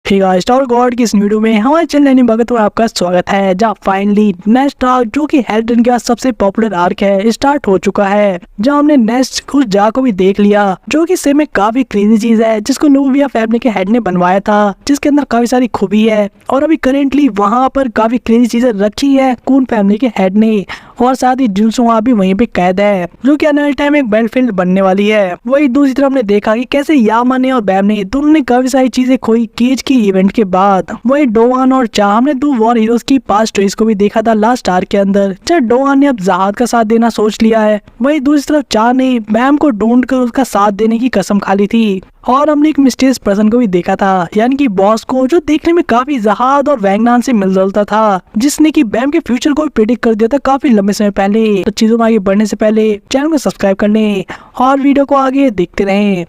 Hey guys, star God की इस video में हमारे चैनल एनिमे भगत में आपका स्वागत है। जहाँ फाइनली नेक्स्ट आर्क जो कि हेल्डन का सबसे पॉपुलर आर्क है स्टार्ट हो चुका है। जहाँ हमने नेक्स्ट उस जा को भी देख लिया जो कि सेम में काफी क्रेजी चीज है जिसको नोबिया फैमिली के हेड ने बनवाया था, जिसके अंदर काफी सारी खूबी है और अभी करेंटली वहाँ पर काफी क्रेजी चीजें रखी है कून फैमिली के हेड ने। और साथ ही जुनसुआ भी वहीं पे कैद है जो कि आने वाले टाइम एक बैटलफील्ड बनने वाली है। वही दूसरी तरफ हमने देखा कि कैसे यामा ने और बैम ने दोनों ने काफी सारी चीजें खोई केज की इवेंट के बाद। वही डोवान और चा हमने दो वॉर हीरोज की पास्ट स्टोरीज को भी देखा था लास्ट आर्क के अंदर, जहाँ डोवान ने अब जहाद का साथ देना सोच लिया है। वही दूसरी तरफ चा ने बैम को ढूंढ कर उसका साथ देने की कसम खा ली थी। और हमने एक मिस्टीरियस पर्सन को भी देखा था, यानी कि बॉस को, जो देखने में काफी जहाद और वैंगनान से मिलता था, जिसने कि बैम के फ्यूचर को भी प्रेडिक्ट कर दिया था काफी लंबे समय पहले। तो चीजों में आगे बढ़ने से पहले चैनल को सब्सक्राइब कर लें और वीडियो को आगे देखते रहें।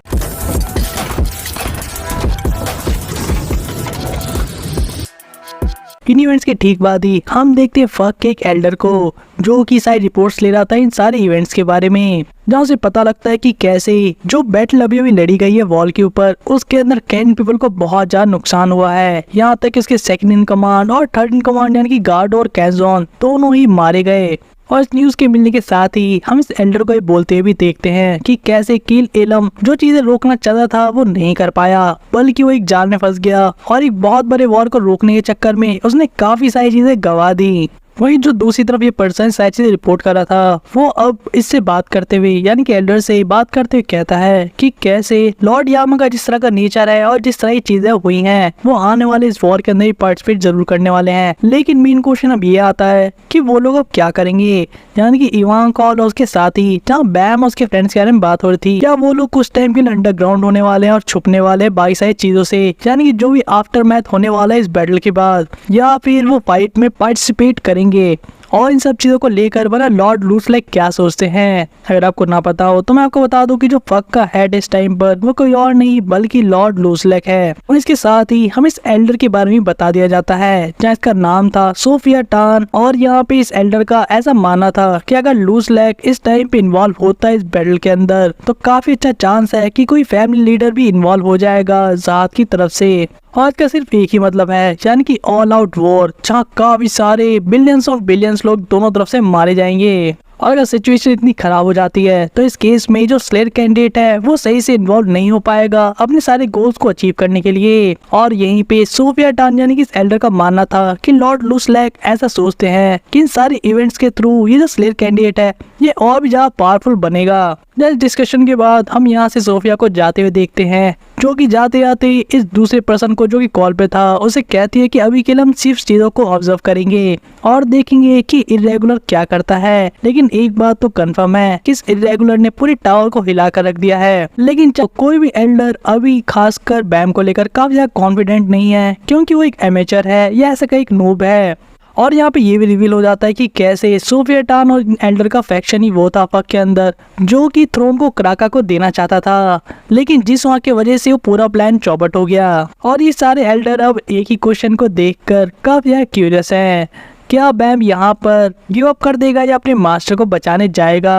इन इवेंट्स के ठीक बाद ही हम देखते हैं फक के एक एल्डर को जो कि सारी रिपोर्ट्स ले रहा था इन सारे इवेंट्स के बारे में, जहाँ से पता लगता है कि कैसे जो बैटल अभी लड़ी गई है वॉल के ऊपर, उसके अंदर कैन पीपल को बहुत ज्यादा नुकसान हुआ है। यहाँ तक कि उसके सेकंड इन कमांड और थर्ड इन कमांड यानी कि गार्ड और कैजॉन दोनों ही मारे गए। और इस न्यूज के मिलने के साथ ही हम इस एल्डर को बोलते हुए भी देखते हैं कि कैसे किल एलम जो चीजें रोकना चाहता था वो नहीं कर पाया, बल्कि वो एक जाल में फंस गया और एक बहुत बड़े वॉर को रोकने के चक्कर में उसने काफी सारी चीजें गवा दी। वही जो दूसरी तरफ ये पर्सन सारी चीजें रिपोर्ट कर रहा था, वो अब इससे बात करते हुए यानी कि एल्डर से बात करते हुए कहता है कि कैसे लॉर्ड यामा का जिस तरह का नेचर है और जिस तरह की चीजें हुई हैं, वो आने वाले इस वॉर के अंदर ही पार्टिसिपेट जरूर करने वाले हैं। लेकिन मेन क्वेश्चन अब ये आता है कि वो लोग अब क्या करेंगे, यानी कि इवांका और उसके साथ ही जहाँ बैम और उसके फ्रेंड्स के बारे में बात हो रही थी, क्या वो लोग कुछ टाइम के लिए अंडरग्राउंड होने वाले हैं और छुपने वाले हैं बाकी सारी चीजों से, यानी कि जो भी आफ्टर मैथ होने वाला है इस बैटल के बाद, या फिर वो फाइट में पार्टिसिपेट करेंगे। और इन सब चीजों को लेकर बना लॉर्ड लूसलैक क्या सोचते हैं। अगर आपको ना पता हो तो मैं आपको बता दूं कि जो फक का हेड इस टाइम पर वो कोई और नहीं बल्कि लॉर्ड लूसलैक है। और इसके साथ ही हम इस एल्डर के बारे में बता दिया जाता है, जहाँ इसका नाम था सोफिया टान। और यहाँ पे इस एल्डर का ऐसा मानना था कि अगर लूसलैक इस टाइम पे इन्वॉल्व होता है इस बैटल के अंदर, तो काफी अच्छा चांस है कि कोई फैमिली लीडर भी इन्वॉल्व हो जाएगा जहाद की तरफ से। और इसका सिर्फ एक ही मतलब है, यानी कि ऑल आउट वॉर, जहाँ काफी सारे बिलियंस और बिलियंस लोग दोनों तरफ से मारे जाएंगे। और अगर सिचुएशन इतनी खराब हो जाती है तो इस केस में जो स्लेयर कैंडिडेट है वो सही से इन्वॉल्व नहीं हो पाएगा अपने सारे गोल्स को अचीव करने के लिए। और यहीं पे सोफिया टान यानी कि इस एल्डर का मानना था कि लॉर्ड लूसलैक ऐसा सोचते हैं कि इन सारे इवेंट्स के थ्रू ये जो स्लेयर कैंडिडेट है ये और भी ज्यादा पावरफुल बनेगा। डिस्कशन के बाद हम यहाँ से सोफिया को जाते हुए देखते हैं, जो कि जाते जाते इस दूसरे पर्सन को जो कि कॉल पे था उसे कहती है कि अभी के लिए हम सिर्फ चीजों को ऑब्जर्व करेंगे और देखेंगे कि इर्रेगुलर क्या करता है। लेकिन एक बात तो कंफर्म है कि इस इर्रेगुलर ने पूरी टावर को हिला कर रख दिया है। लेकिन कोई भी एल्डर अभी खासकर बैम को लेकर काफी ज्यादा कॉन्फिडेंट नहीं है, क्योंकि वो एक एमेचर है या ऐसा का एक नूब है। और यहाँ पे ये भी रिवील हो जाता है कि कैसे सोफिया टान और एल्डर का फैक्शन ही वो था फक के अंदर जो कि थ्रोन को क्राका को देना चाहता था, लेकिन जिस वहाँ की वजह से वो पूरा प्लान चौपट हो गया। और ये सारे एल्डर अब एक ही क्वेश्चन को देखकर काफी ज्यादा क्यूरियस हैं, क्या बैम यहाँ पर गिव अप कर देगा या अपने मास्टर को बचाने जाएगा।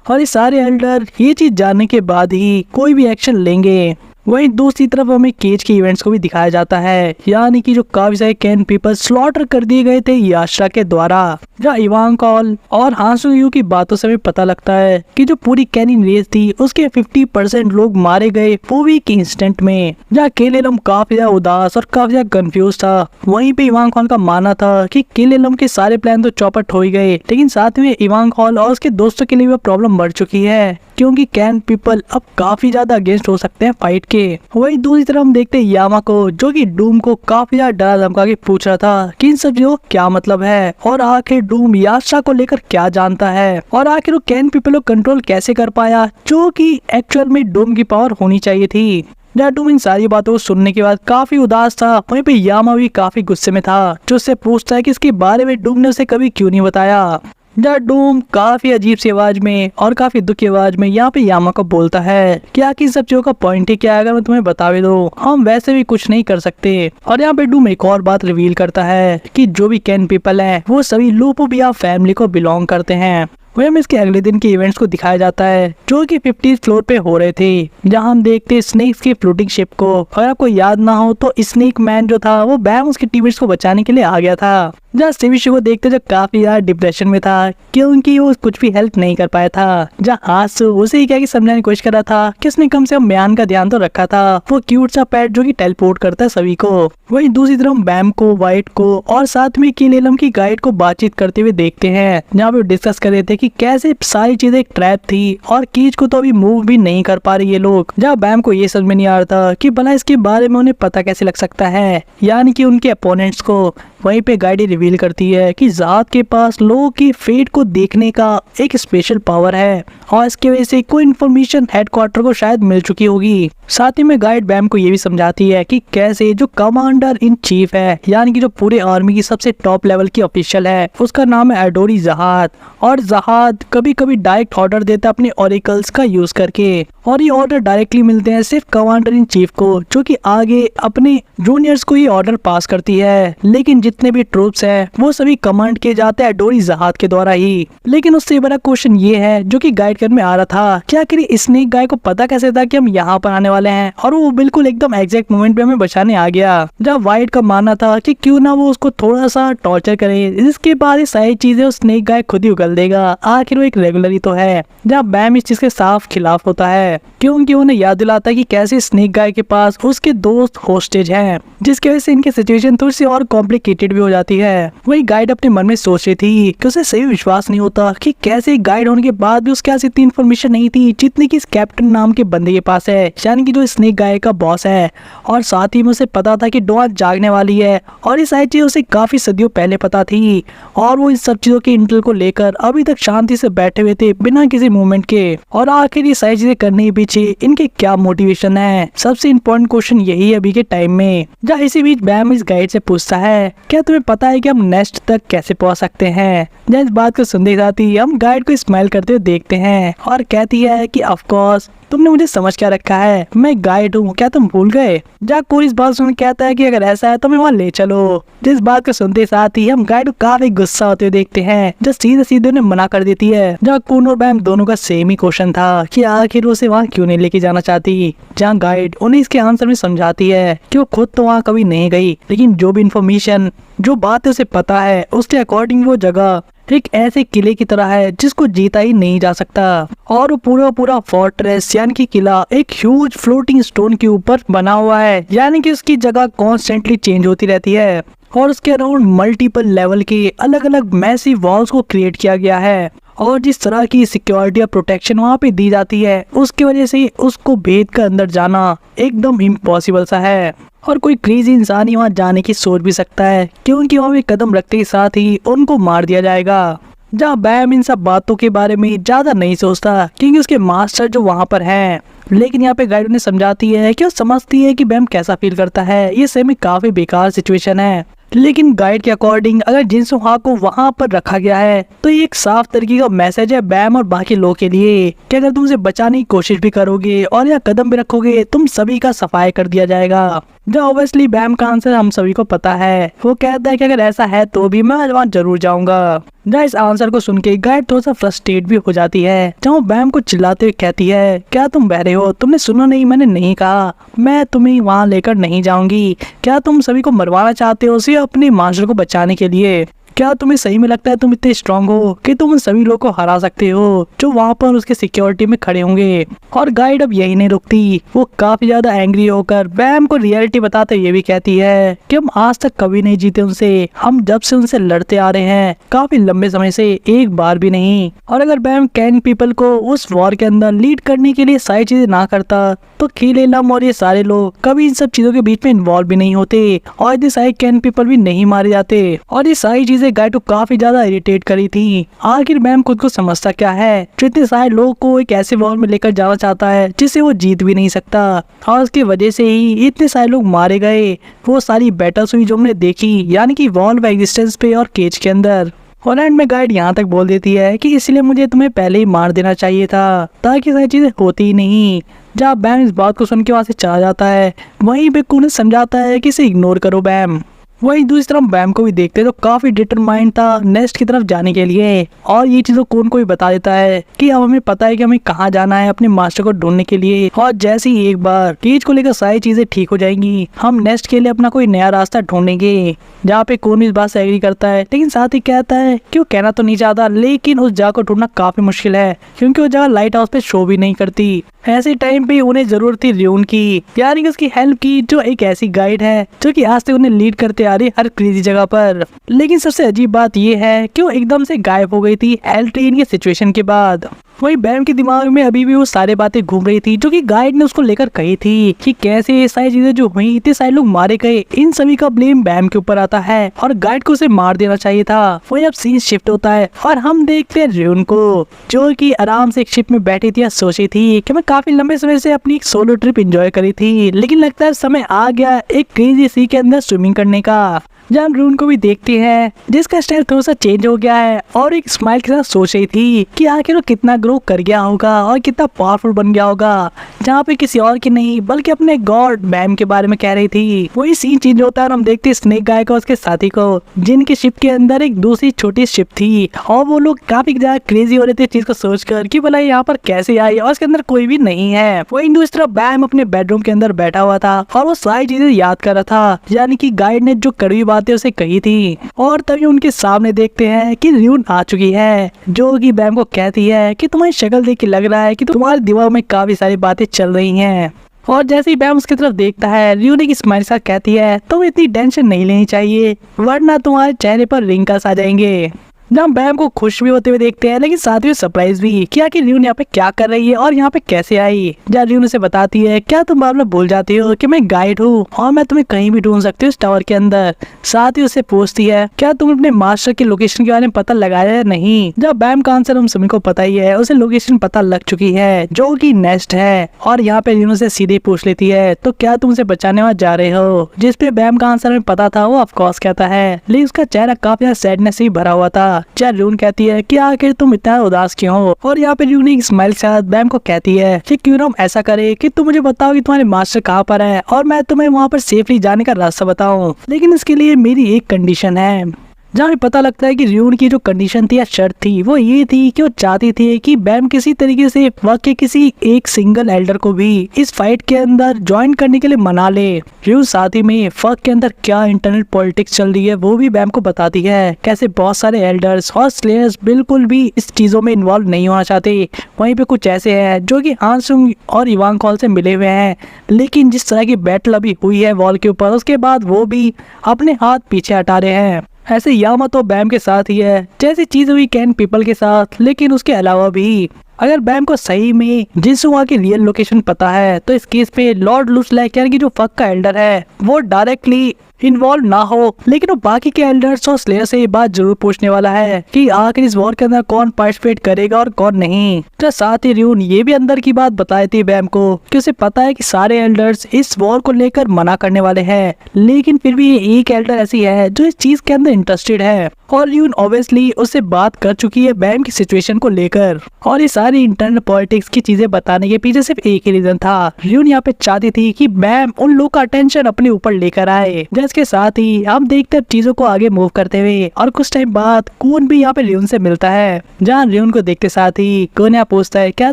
और ये सारे एल्डर ये चीज जानने के बाद ही कोई भी एक्शन लेंगे। वहीं दूसरी तरफ हमें केज के इवेंट्स को भी दिखाया जाता है, यानी कि जो काफी सारे कैन पीपल स्लॉटर कर दिए गए थे याशरा के द्वारा। जहाँ इवांका और हांसुयू की बातों से हमें पता लगता है कि जो पूरी कैनिन रेस थी उसके 50% लोग मारे गए वो भी के इंस्टेंट में। जहाँ केलेलम काफी ज्यादा उदास और काफी ज्यादा कंफ्यूज था। वहीं पे इवांका का मानना था कि केलेलम के सारे प्लान तो चौपट हो ही गए, लेकिन साथ में इवांका और उसके दोस्तों के लिए भी प्रॉब्लम बढ़ चुकी है, क्योंकि कैन पीपल अब काफी ज्यादा अगेंस्ट हो सकते हैं फाइट के। वही दूसरी तरफ हम देखते हैं यामा को, जो कि डूम को काफी ज्यादा डरा धमका के पूछ रहा था कि इन सब जो क्या मतलब है, और आखिर डूम याशरा को लेकर क्या जानता है, और आखिर वो कैन पीपल को कंट्रोल कैसे कर पाया, जो कि एक्चुअल में डूम की पावर होनी चाहिए थी। जहाँ डूम इन सारी बातों को सुनने के बाद काफी उदास था, वहीं पे यामा भी काफी गुस्से में था, जो उससे पूछता है कि इसके बारे में डूम ने उसे कभी क्यों नहीं बताया। जहाँ डूम काफी अजीब सी आवाज में और काफी दुखी आवाज में यहाँ पे यामा को बोलता है कि आखिर सब चीजों का पॉइंट ही क्या है, अगर मैं तुम्हें बता भी दूं हम वैसे भी कुछ नहीं कर सकते। और यहाँ पे डूम एक और बात रिवील करता है कि जो भी कैन पीपल है वो सभी लूपोबिया फैमिली को बिलोंग करते हैं। वही हमें इसके अगले दिन के इवेंट्स को दिखाया जाता है जो कि 50th फ्लोर पे हो रहे थे, जहां हम देखते हैं स्नेक्स की फ्लोटिंग शिप को। अगर आपको याद ना हो तो स्नेक मैन जो था वो बैम उसके टीममेट्स को बचाने के लिए आ गया था, जहाँ स्टीवी शो को देखते जो काफी ज्यादा डिप्रेशन में था क्योंकि वो कुछ भी हेल्प नहीं कर पाया था। जहाँ आसू उसे ही क्या कि समझाने की कोशिश कर रहा था कि उसने कम से कम म्यान का ध्यान तो रखा था, वो क्यूट सा पेट जो कि टेलीपोर्ट करता है सभी को। वहीं दूसरी तरफ बैम को, वाइट को और साथ में कीलेलम की गाइड को बातचीत करते हुए देखते हैं, जहाँ पे डिस्कस कर रहे थे कि कैसे सारी चीजें एक ट्रैप थी और कीज को तो अभी मूव भी नहीं कर पा रही ये लोग। जहाँ बैम को ये समझ में नहीं आ रहा था कि भला इसके बारे में उन्हें पता कैसे लग सकता है, यानी कि उनके अपोनेंट्स को। वहीं पे गाइड रिवील करती है कि ज़ात के पास लोगों की फेट को देखने का एक स्पेशल पावर है और इसके वजह से कोई इन्फॉर्मेशन हेडक्वार्टर को शायद मिल चुकी होगी। साथ ही में गाइड बैम को ये भी समझाती है कि कैसे जो कमांडर इन चीफ है, यानी कि जो पूरे आर्मी की सबसे टॉप लेवल की ऑफिशियल है, उसका नाम है एडोरी जहाद, और जहाद कभी कभी डायरेक्ट ऑर्डर देता है अपने ऑरिकल्स का यूज करके, और ये ऑर्डर डायरेक्टली मिलते हैं सिर्फ कमांडर इन चीफ को, जो कि आगे अपने जूनियर्स को ये ऑर्डर पास करती है। लेकिन जितने भी ट्रूप्स हैं वो सभी कमांड किए जाते हैं एडोरी जहाद के द्वारा ही। लेकिन उससे बड़ा क्वेश्चन ये है जो कि गाइड कर में आ रहा था, क्या आखिर स्नेक गाय को पता कैसे था कि हम यहाँ पर आने वाले हैं, और वो बिल्कुल एकदम एग्जैक्ट मोमेंट पे हमें बचाने आ गया। जब वाइट का मानना था कि क्यों ना वो उसको थोड़ा सा टॉर्चर करे, इसके बाद ये सारी चीजें स्नेक गाय खुद ही उगल देगा, आखिर वो एक रेगुलर ही तो है। जब बैम इस चीज के साफ खिलाफ होता है क्योंकि उन्हें याद दिलाता है कि कैसे स्नेक गाय के पास उसके दोस्त होस्टेज हैं, जिसकी वजह से इनकी सिचुएशन थोड़ी सी और कॉम्प्लिकेटेड भी हो जाती है। वही गाइड अपने मन में सोच रही थी कि उसे सही विश्वास नहीं होता कि कैसे गाइड होने के बाद भी उसके पास इतनी इन्फॉर्मेशन नहीं थी जितनी कि इस कैप्टन नाम के बंदे के पास है, यानी कि जो स्नेक गाय का बॉस है। और साथ ही में उसे पता था कि डॉन जागने वाली है, और ये सारी चीजें उसे काफी सदियों पहले पता थी, और वो इन सब चीजों के इंटेल को लेकर अभी तक शांति से बैठे हुए थे बिना किसी मूवमेंट के। और आखिर ये सारी चीजें करने के पीछे इनके क्या मोटिवेशन है, सबसे इम्पोर्टेंट क्वेश्चन यही है अभी के टाइम में। जहाँ इसी बीच बैम इस गाइड से पूछता है, क्या तुम्हें पता है कि हम नेक्स्ट तक कैसे पहुंच सकते हैं। जहाँ इस बात को सुनते साथ ही हम गाइड को स्माइल करते हुए देखते हैं और कहती है कि ऑफ कोर्स तुमने मुझे समझ क्या रखा है, मैं गाइड हूँ, क्या तुम भूल गए। जहाँ कोई इस बात सुन कहता है कि अगर ऐसा है तो मैं वहाँ ले चलो। जिस बात को सुनते साथ ही हम गाइड को काफी गुस्सा होते हुए देखते हैं, जो सीधे सीधे उन्हें मना कर देती है। जहाँ कून और बैम दोनों का सेम ही क्वेश्चन था कि आखिर उसे वहाँ क्यों नहीं लेके जाना चाहती। जहाँ गाइड उन्हें इसके आंसर में समझाती है कि वो खुद तो वहाँ कभी नहीं गई, लेकिन जो भी इंफॉर्मेशन, जो बात उसे पता है उसके अकॉर्डिंग वो जगह एक ऐसे किले की तरह है जिसको जीता ही नहीं जा सकता, और वो पूरा फोर्ट्रेस यानी कि किला एक ह्यूज फ्लोटिंग स्टोन के ऊपर बना हुआ है, यानी कि उसकी जगह कॉन्स्टेंटली चेंज होती रहती है, और उसके अराउंड मल्टीपल लेवल के अलग अलग मैसिव वॉल्स को क्रिएट किया गया है। और जिस तरह की सिक्योरिटी और प्रोटेक्शन वहाँ पे दी जाती है उसकी वजह से उसको भेद कर अंदर जाना एकदम इम्पॉसिबल सा है, और कोई क्रेजी इंसान ही वहाँ जाने की सोच भी सकता है क्योंकि वहाँ पे कदम रखते के साथ ही उनको मार दिया जाएगा। जहाँ बैम इन सब बातों के बारे में ज्यादा नहीं सोचता क्योंकि उसके मास्टर जो वहाँ पर हैं, लेकिन यहाँ पे गाइड उन्हें समझाती है कि वो समझती है कि बैम कैसा फील करता है, ये सही में काफी बेकार सिचुएशन है। लेकिन गाइड के अकॉर्डिंग अगर जिनसुहा को वहाँ पर रखा गया है तो ये एक साफ तरीके का मैसेज है बैम और बाकी लोगों के लिए कि अगर तुम उसे बचाने की कोशिश भी करोगे और या कदम भी रखोगे तुम सभी का सफाई कर दिया जाएगा। जो ऑब्वियसली बैम का आंसर हम सभी को पता है, वो कहता है कि अगर ऐसा है तो भी मैं वहाँ जरूर जाऊंगा। जहाँ इस आंसर को सुन के गाइड थोड़ा सा फ्रस्ट्रेट भी हो जाती है, जहाँ बैम को चिल्लाते हुए कहती है, क्या तुम बहरे हो, तुमने सुना नहीं, मैंने नहीं कहा, मैं तुम्हें वहाँ लेकर नहीं जाऊंगी। क्या तुम सभी को मरवाना चाहते हो सिर्फ अपने मास्टर को बचाने के लिए? क्या तुम्हें सही में लगता है तुम इतने स्ट्रांग हो कि तुम उन सभी लोगों को हरा सकते हो जो वहाँ पर उसके सिक्योरिटी में खड़े होंगे? और गाइड अब यही नहीं रुकती, वो काफी ज्यादा एंग्री होकर बैम को रियलिटी बताते ये भी कहती है कि हम आज तक कभी नहीं जीते उनसे, हम जब से उनसे लड़ते आ रहे हैं काफी लंबे समय से, एक बार भी नहीं। और अगर बैम कैन पीपल को उस वॉर के अंदर लीड करने के लिए सारी चीजें ना करता तो कीलेलम और ये सारे लोग कभी इन सब चीजों के बीच में इन्वॉल्व भी नहीं होते और इतने सारे कैन पीपल भी नहीं मारे जाते। और ये सारी चीजें गाइड को काफी ज्यादा इरिटेट करी थी। आखिर बैम खुद को समझता क्या है जो इतने सारे लोगों को एक ऐसे वॉर में लेकर जाना चाहता है जिसे वो जीत भी नहीं सकता, और उसकी वजह से ही इतने सारे लोग मारे गए। वो सारी बैटल्स हुई जो हमने देखी, यानी कि वॉर ऑफ एग्जिस्टेंस पे और केज के अंदर। और एंड में गाइड यहाँ तक बोल देती है कि इसलिए मुझे तुम्हें पहले ही मार देना चाहिए था ताकि सारी चीजें होती ही नहीं। जब बैम इस बात को सुन के वहाँ से चला जाता है, वहीं पे कून समझाता है कि इसे इग्नोर करो बैम। वही दूसरी तरफ बैम को भी देखते तो काफी डिटरमाइंड था नेस्ट की तरफ जाने के लिए, और ये चीजों कौन को भी बता देता है कि अब हमें पता है कि हमें कहाँ जाना है अपने मास्टर को ढूंढने के लिए। और जैसे ही एक बार केज को लेकर सारी चीजें ठीक हो जाएंगी, हम नेस्ट के लिए अपना कोई नया रास्ता ढूंढेंगे। जहाँ पे कौन इस बात से एग्री करता है, लेकिन साथ ही कहता है कि वो कहना तो नहीं चाहता, लेकिन उस जगह को ढूंढना काफी मुश्किल है क्योंकि वो जगह लाइट हाउस पे शो भी नहीं करती। ऐसे टाइम पे उन्हें जरूरत थी रियून की, यानी कि उसकी हेल्प की, जो एक ऐसी गाइड है जो कि आज तक उन्हें लीड करते आ रही हर क्रेजी जगह पर। लेकिन सबसे अजीब बात ये है कि वो एकदम से गायब हो गई थी एल्ट्रेन के सिचुएशन के बाद। वही बैम के दिमाग में अभी भी वो सारी बातें घूम रही थी जो कि गाइड ने उसको लेकर कही थी कि कैसे ये सारी चीजें जो हुई, इतने सारे लोग मारे गए, इन सभी का ब्लेम बैम के ऊपर आता है और गाइड को उसे मार देना चाहिए था। वही अब सीन शिफ्ट होता है और हम देखते हैं रियून को जो कि आराम से एक शिप में बैठी थी और सोची थी कि मैं काफी लंबे समय से अपनी एक सोलो ट्रिप एंजॉय करी थी, लेकिन लगता है समय आ गया एक क्रेजी सी के अंदर स्विमिंग करने का। जब हम रियून को भी देखते हैं जिसका स्टाइल थोड़ा सा चेंज हो गया है और एक स्माइल के साथ सोच रही थी कि आखिर वो कितना ग्रो कर गया होगा और कितना पावरफुल बन गया होगा, जहाँ पे किसी और की नहीं बल्कि अपने गॉड बैम के बारे में कह रही थी। वही सीन चेंज होता है और हम देखते हैं स्नेक गाय को उसके साथी को, जिनकी शिप के अंदर एक दूसरी छोटी शिप थी और वो लोग काफी ज्यादा क्रेजी हो रहे थे चीज को सोचकर कि भला यहाँ पर कैसे आई और उसके अंदर कोई भी नहीं है। वही दूसरी तरफ बैम अपने बेडरूम के अंदर बैठा हुआ था और वो सारी चीजें याद कर रहा था, यानी कि गाइड ने जो कड़वी बातें उसे कही थी। और तभी उनके सामने देखते हैं कि रियून आ चुकी है जो कि बैम को कहती है कि तुम्हारी शक्ल देख के लग रहा है कि तुम्हारे दिमाग में काफी सारी बातें चल रही हैं। और जैसे ही बैम उसकी तरफ देखता है, रियून एक स्माइल के साथ कहती है तुम इतनी टेंशन नहीं लेनी चाहिए वरना तुम्हारे चेहरे पर रिंकल्स आ जाएंगे। जब बैम को खुश भी होते हुए देखते हैं लेकिन साथ ही सरप्राइज भी कि आखिर रियून यहाँ पे क्या कर रही है और यहाँ पे कैसे आई। जब रियून उसे बताती है क्या तुम बार बार भूल जाती हो कि मैं गाइड हूँ और मैं तुम्हें कहीं भी ढूंढ सकती हूँ इस टावर के अंदर। साथ ही उसे पूछती है क्या तुम अपने मास्टर की लोकेशन के बारे में पता लगाया है नहीं। जब बैम का आंसर हम सभी को पता ही है, उसे लोकेशन पता लग चुकी है जो कि नेस्ट है। और यहाँ पे रियून से सीधे पूछ लेती है तो क्या तुम उसे बचाने वहाँ जा रहे हो, जिसपे बैम का आंसर हमें पता था वो ऑफकोर्स कहता है, लेकिन उसका चेहरा काफी सैडनेस से भरा हुआ था। जब रियून कहती है कि आखिर तुम इतना उदास क्यों हो, और यहाँ पे रियून एक स्माइल के साथ बैम को कहती है कि क्यों ना हम ऐसा करे कि तुम मुझे बताओ कि तुम्हारे मास्टर कहाँ पर है और मैं तुम्हें वहाँ पर सेफली जाने का रास्ता बताऊं, लेकिन इसके लिए मेरी एक कंडीशन है। जहाँ भी पता लगता है कि रियून की जो कंडीशन थी या शर्त थी वो ये थी कि वो चाहती थी कि बैम किसी तरीके से वक्त के किसी एक सिंगल एल्डर को भी इस फाइट के अंदर ज्वाइन करने के लिए मना ले। रियून साथ ही में फक के अंदर क्या इंटरनल पॉलिटिक्स चल रही है वो भी बैम को बताती है, कैसे बहुत सारे एल्डर्स और स्लेयर्स बिल्कुल भी इस चीजों में इन्वॉल्व नहीं होना चाहते। वहीं पे कुछ ऐसे हैं जो कि हांसुंग और इवांग कॉल से मिले हुए हैं, लेकिन जिस तरह की बैटल अभी हुई है वॉल के ऊपर उसके बाद वो भी अपने हाथ पीछे हटा रहे हैं। ऐसे यामातो बैम के साथ ही है जैसी चीज हुई कैन पीपल के साथ, लेकिन उसके अलावा भी अगर बैम को सही में जिनसुआ की रियल लोकेशन पता है तो इस केस पे लॉर्ड लुसलैक यानी कि जो फक का एल्डर है वो डायरेक्टली इन्वॉल्व ना हो, लेकिन वो बाकी के एल्डर्स और स्लेयर से ये बात जरूर पूछने वाला है कि आखिर इस वॉर के अंदर कौन पार्टिसिपेट करेगा और कौन नहीं। तो साथ ही रियून ये भी अंदर की बात बताई थी बैम को कि उसे पता है कि सारे एल्डर्स इस वॉर को लेकर मना करने वाले हैं, लेकिन फिर भी एक एल्डर ऐसी है जो इस चीज के अंदर इंटरेस्टेड है। और रियून ऑब्वियसली उससे बात कर चुकी है बैम की सिचुएशन को लेकर, और ये सारी इंटरनल पॉलिटिक्स की चीजें बताने के पीछे सिर्फ एक ही रीजन था। रियून यहाँ पे चाहती थी कि बैम उन लोगों का अटेंशन अपने ऊपर लेकर आए। इसके साथ ही हम देखते हैं चीजों को आगे मूव करते हुए, और कुछ टाइम बाद कून भी यहाँ पे रियून से मिलता है। जहाँ रियून को देखते साथ ही कून यहाँ पूछता है क्या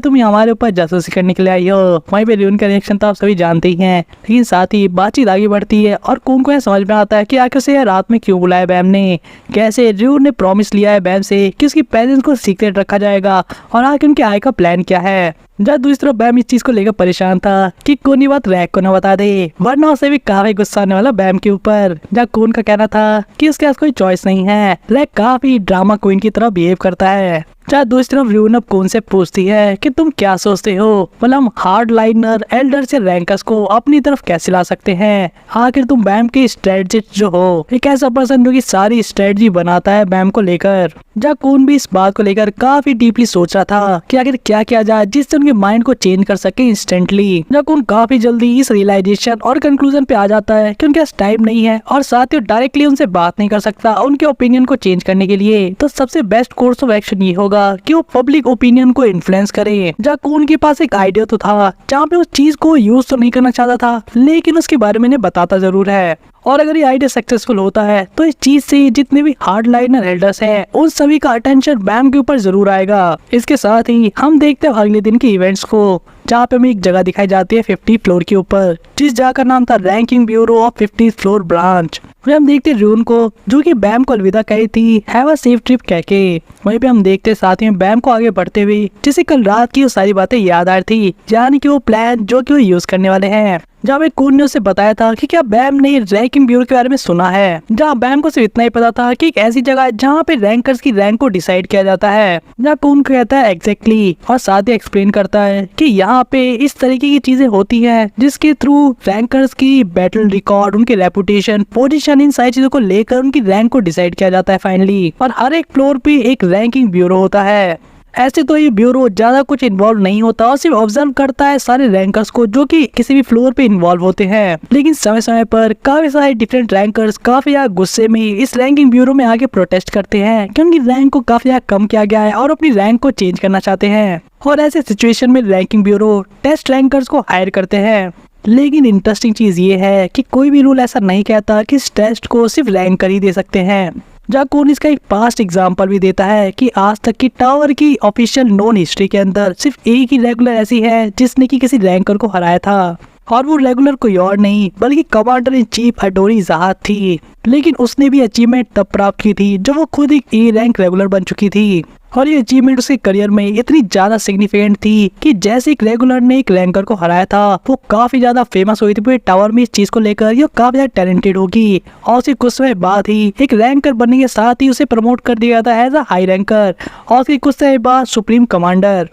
तुम हमारे ऊपर जासूसी करने के लिए आई हो। वहीं पे रियून का रिएक्शन तो आप सभी जानते ही हैं, लेकिन साथ ही बातचीत आगे बढ़ती है और कून को यह समझ में आता है कि आखिर से रात में क्यों बुलाया बैम ने, कैसे रियून ने प्रॉमिस लिया है बैम से कि उसकी प्रेजेंस को सीक्रेट रखा जाएगा, और आखिर उनके आय का प्लान क्या है। जब दूसरी तरफ बैम इस चीज को लेकर परेशान था कि कौन ये बात रैक को न बता दे, वरना उसे भी काफी गुस्सा आने वाला बैम के ऊपर। जब कौन का कहना था कि उसके पास कोई चॉइस नहीं है, रैक काफी ड्रामा क्वीन की तरह बिहेव करता है। जहाँ दूसरी तरफ रियून अब कौन से पूछती है कि तुम क्या सोचते हो, मतलब हम हार्ड लाइनर एल्डर से रैंकर्स को अपनी तरफ कैसे ला सकते हैं। आखिर तुम बैम के स्ट्रेटजिस्ट जो हो, एक ऐसा पर्सन जो की सारी स्ट्रेटजी बनाता है बैम को लेकर। जहाँ कौन भी इस बात को लेकर काफी डीपली सोच रहा था कि आखिर क्या किया जाए जिससे उनके माइंड को चेंज कर सके इंस्टेंटली। जहाँ कौन काफी जल्दी इस रियलाइजेशन और कंक्लूजन पे आ जाता है कि उनके पास टाइम नहीं है और साथ ही डायरेक्टली उनसे बात नहीं कर सकता उनके ओपिनियन को चेंज करने के लिए। तो सबसे बेस्ट कोर्स ऑफ एक्शन ये होगा होगा कि वो पब्लिक ओपिनियन को इन्फ्लुएंस करे। जहाँ कून के पास एक आइडिया तो था, जहाँ पे उस चीज को यूज तो नहीं करना चाहता था, लेकिन उसके बारे में बताता जरूर है। और अगर ये आइडिया सक्सेसफुल होता है तो इस चीज से जितने भी हार्ड लाइनर एल्डर्स हैं उन सभी का अटेंशन बैम के ऊपर जरूर आएगा। इसके साथ ही हम देखते हैं अगले दिन के इवेंट्स को, जहाँ पे हमें एक जगह दिखाई जाती है 50 फ्लोर के ऊपर, जिस जगह का नाम था ranking bureau of 50 floor branch. वहीं हम देखते हैं रून को, जो कि बैम को अलविदा कही थी हैव अ सेफ ट्रिप कह के। वहीं पे हम देखते साथ ही बैम को आगे बढ़ते हुए, जिसे कल रात की वो सारी बातें याद आ रही थी, यानी कि वो प्लान जो कि वो यूज करने वाले हैं। जहाँ पे कून ने उसे बताया था कि क्या बैम ने रैंकिंग ब्यूरो के बारे में सुना है, जहाँ बैम को सिर्फ इतना ही पता था कि एक ऐसी जगह है जहाँ पे रैंकर्स की रैंक को डिसाइड किया जाता है। जहाँ कून कहता है एग्जैक्टली, और साथ ही एक्सप्लेन करता है कि यहाँ पे इस तरीके की चीजें होती हैं जिसके थ्रू रैंकर्स की बैटल रिकॉर्ड, उनकी रेपुटेशन, पोजीशन, इन सारी चीजों को लेकर उनकी रैंक को डिसाइड किया जाता है फाइनली। और हर एक फ्लोर पे एक रैंकिंग ब्यूरो होता है। ऐसे तो ये ब्यूरो ज्यादा कुछ इन्वॉल्व नहीं होता और सिर्फ ऑब्जर्व करता है सारे रैंकर्स को जो कि किसी भी फ्लोर पे इन्वॉल्व होते हैं। लेकिन समय समय पर काफी सारे डिफरेंट रैंकर्स काफी ज्यादा गुस्से में इस रैंकिंग ब्यूरो में आके प्रोटेस्ट करते हैं कि उनकी रैंक को काफी ज्यादा कम किया गया है और अपनी रैंक को चेंज करना चाहते हैं। और ऐसे सिचुएशन में रैंकिंग ब्यूरो टेस्ट रैंकर्स को हायर करते हैं। लेकिन इंटरेस्टिंग चीज ये है कि कोई भी रूल ऐसा नहीं कहता कि इस टेस्ट को सिर्फ रैंकर ही दे सकते हैं। जहाँ कून इसका एक पास्ट एग्जाम्पल भी देता है कि आज तक की टावर की ऑफिशियल नोन हिस्ट्री के अंदर सिर्फ एक ही रेगुलर ऐसी है जिसने की किसी रैंकर को हराया था, और वो रेगुलर कोई और नहीं बल्कि कमांडर इन चीफ अडोरी जहाद थी। लेकिन उसने भी अचीवमेंट तब प्राप्त की थी जब वो खुद एक ए रैंक रेगुलर बन चुकी थी, और ये अचीवमेंट उसके करियर में इतनी ज्यादा सिग्निफिकेंट थी कि जैसे एक रेगुलर ने एक रैंकर को हराया था, वो काफी ज्यादा फेमस हुई थी पूरे टावर में इस चीज को लेकर, ये काफी ज्यादा टैलेंटेड होगी। और उसके कुछ समय बाद ही एक रैंकर बनने के साथ ही उसे प्रमोट कर दिया था एज अ हाई रैंकर, और उसके कुछ समय बाद सुप्रीम कमांडर।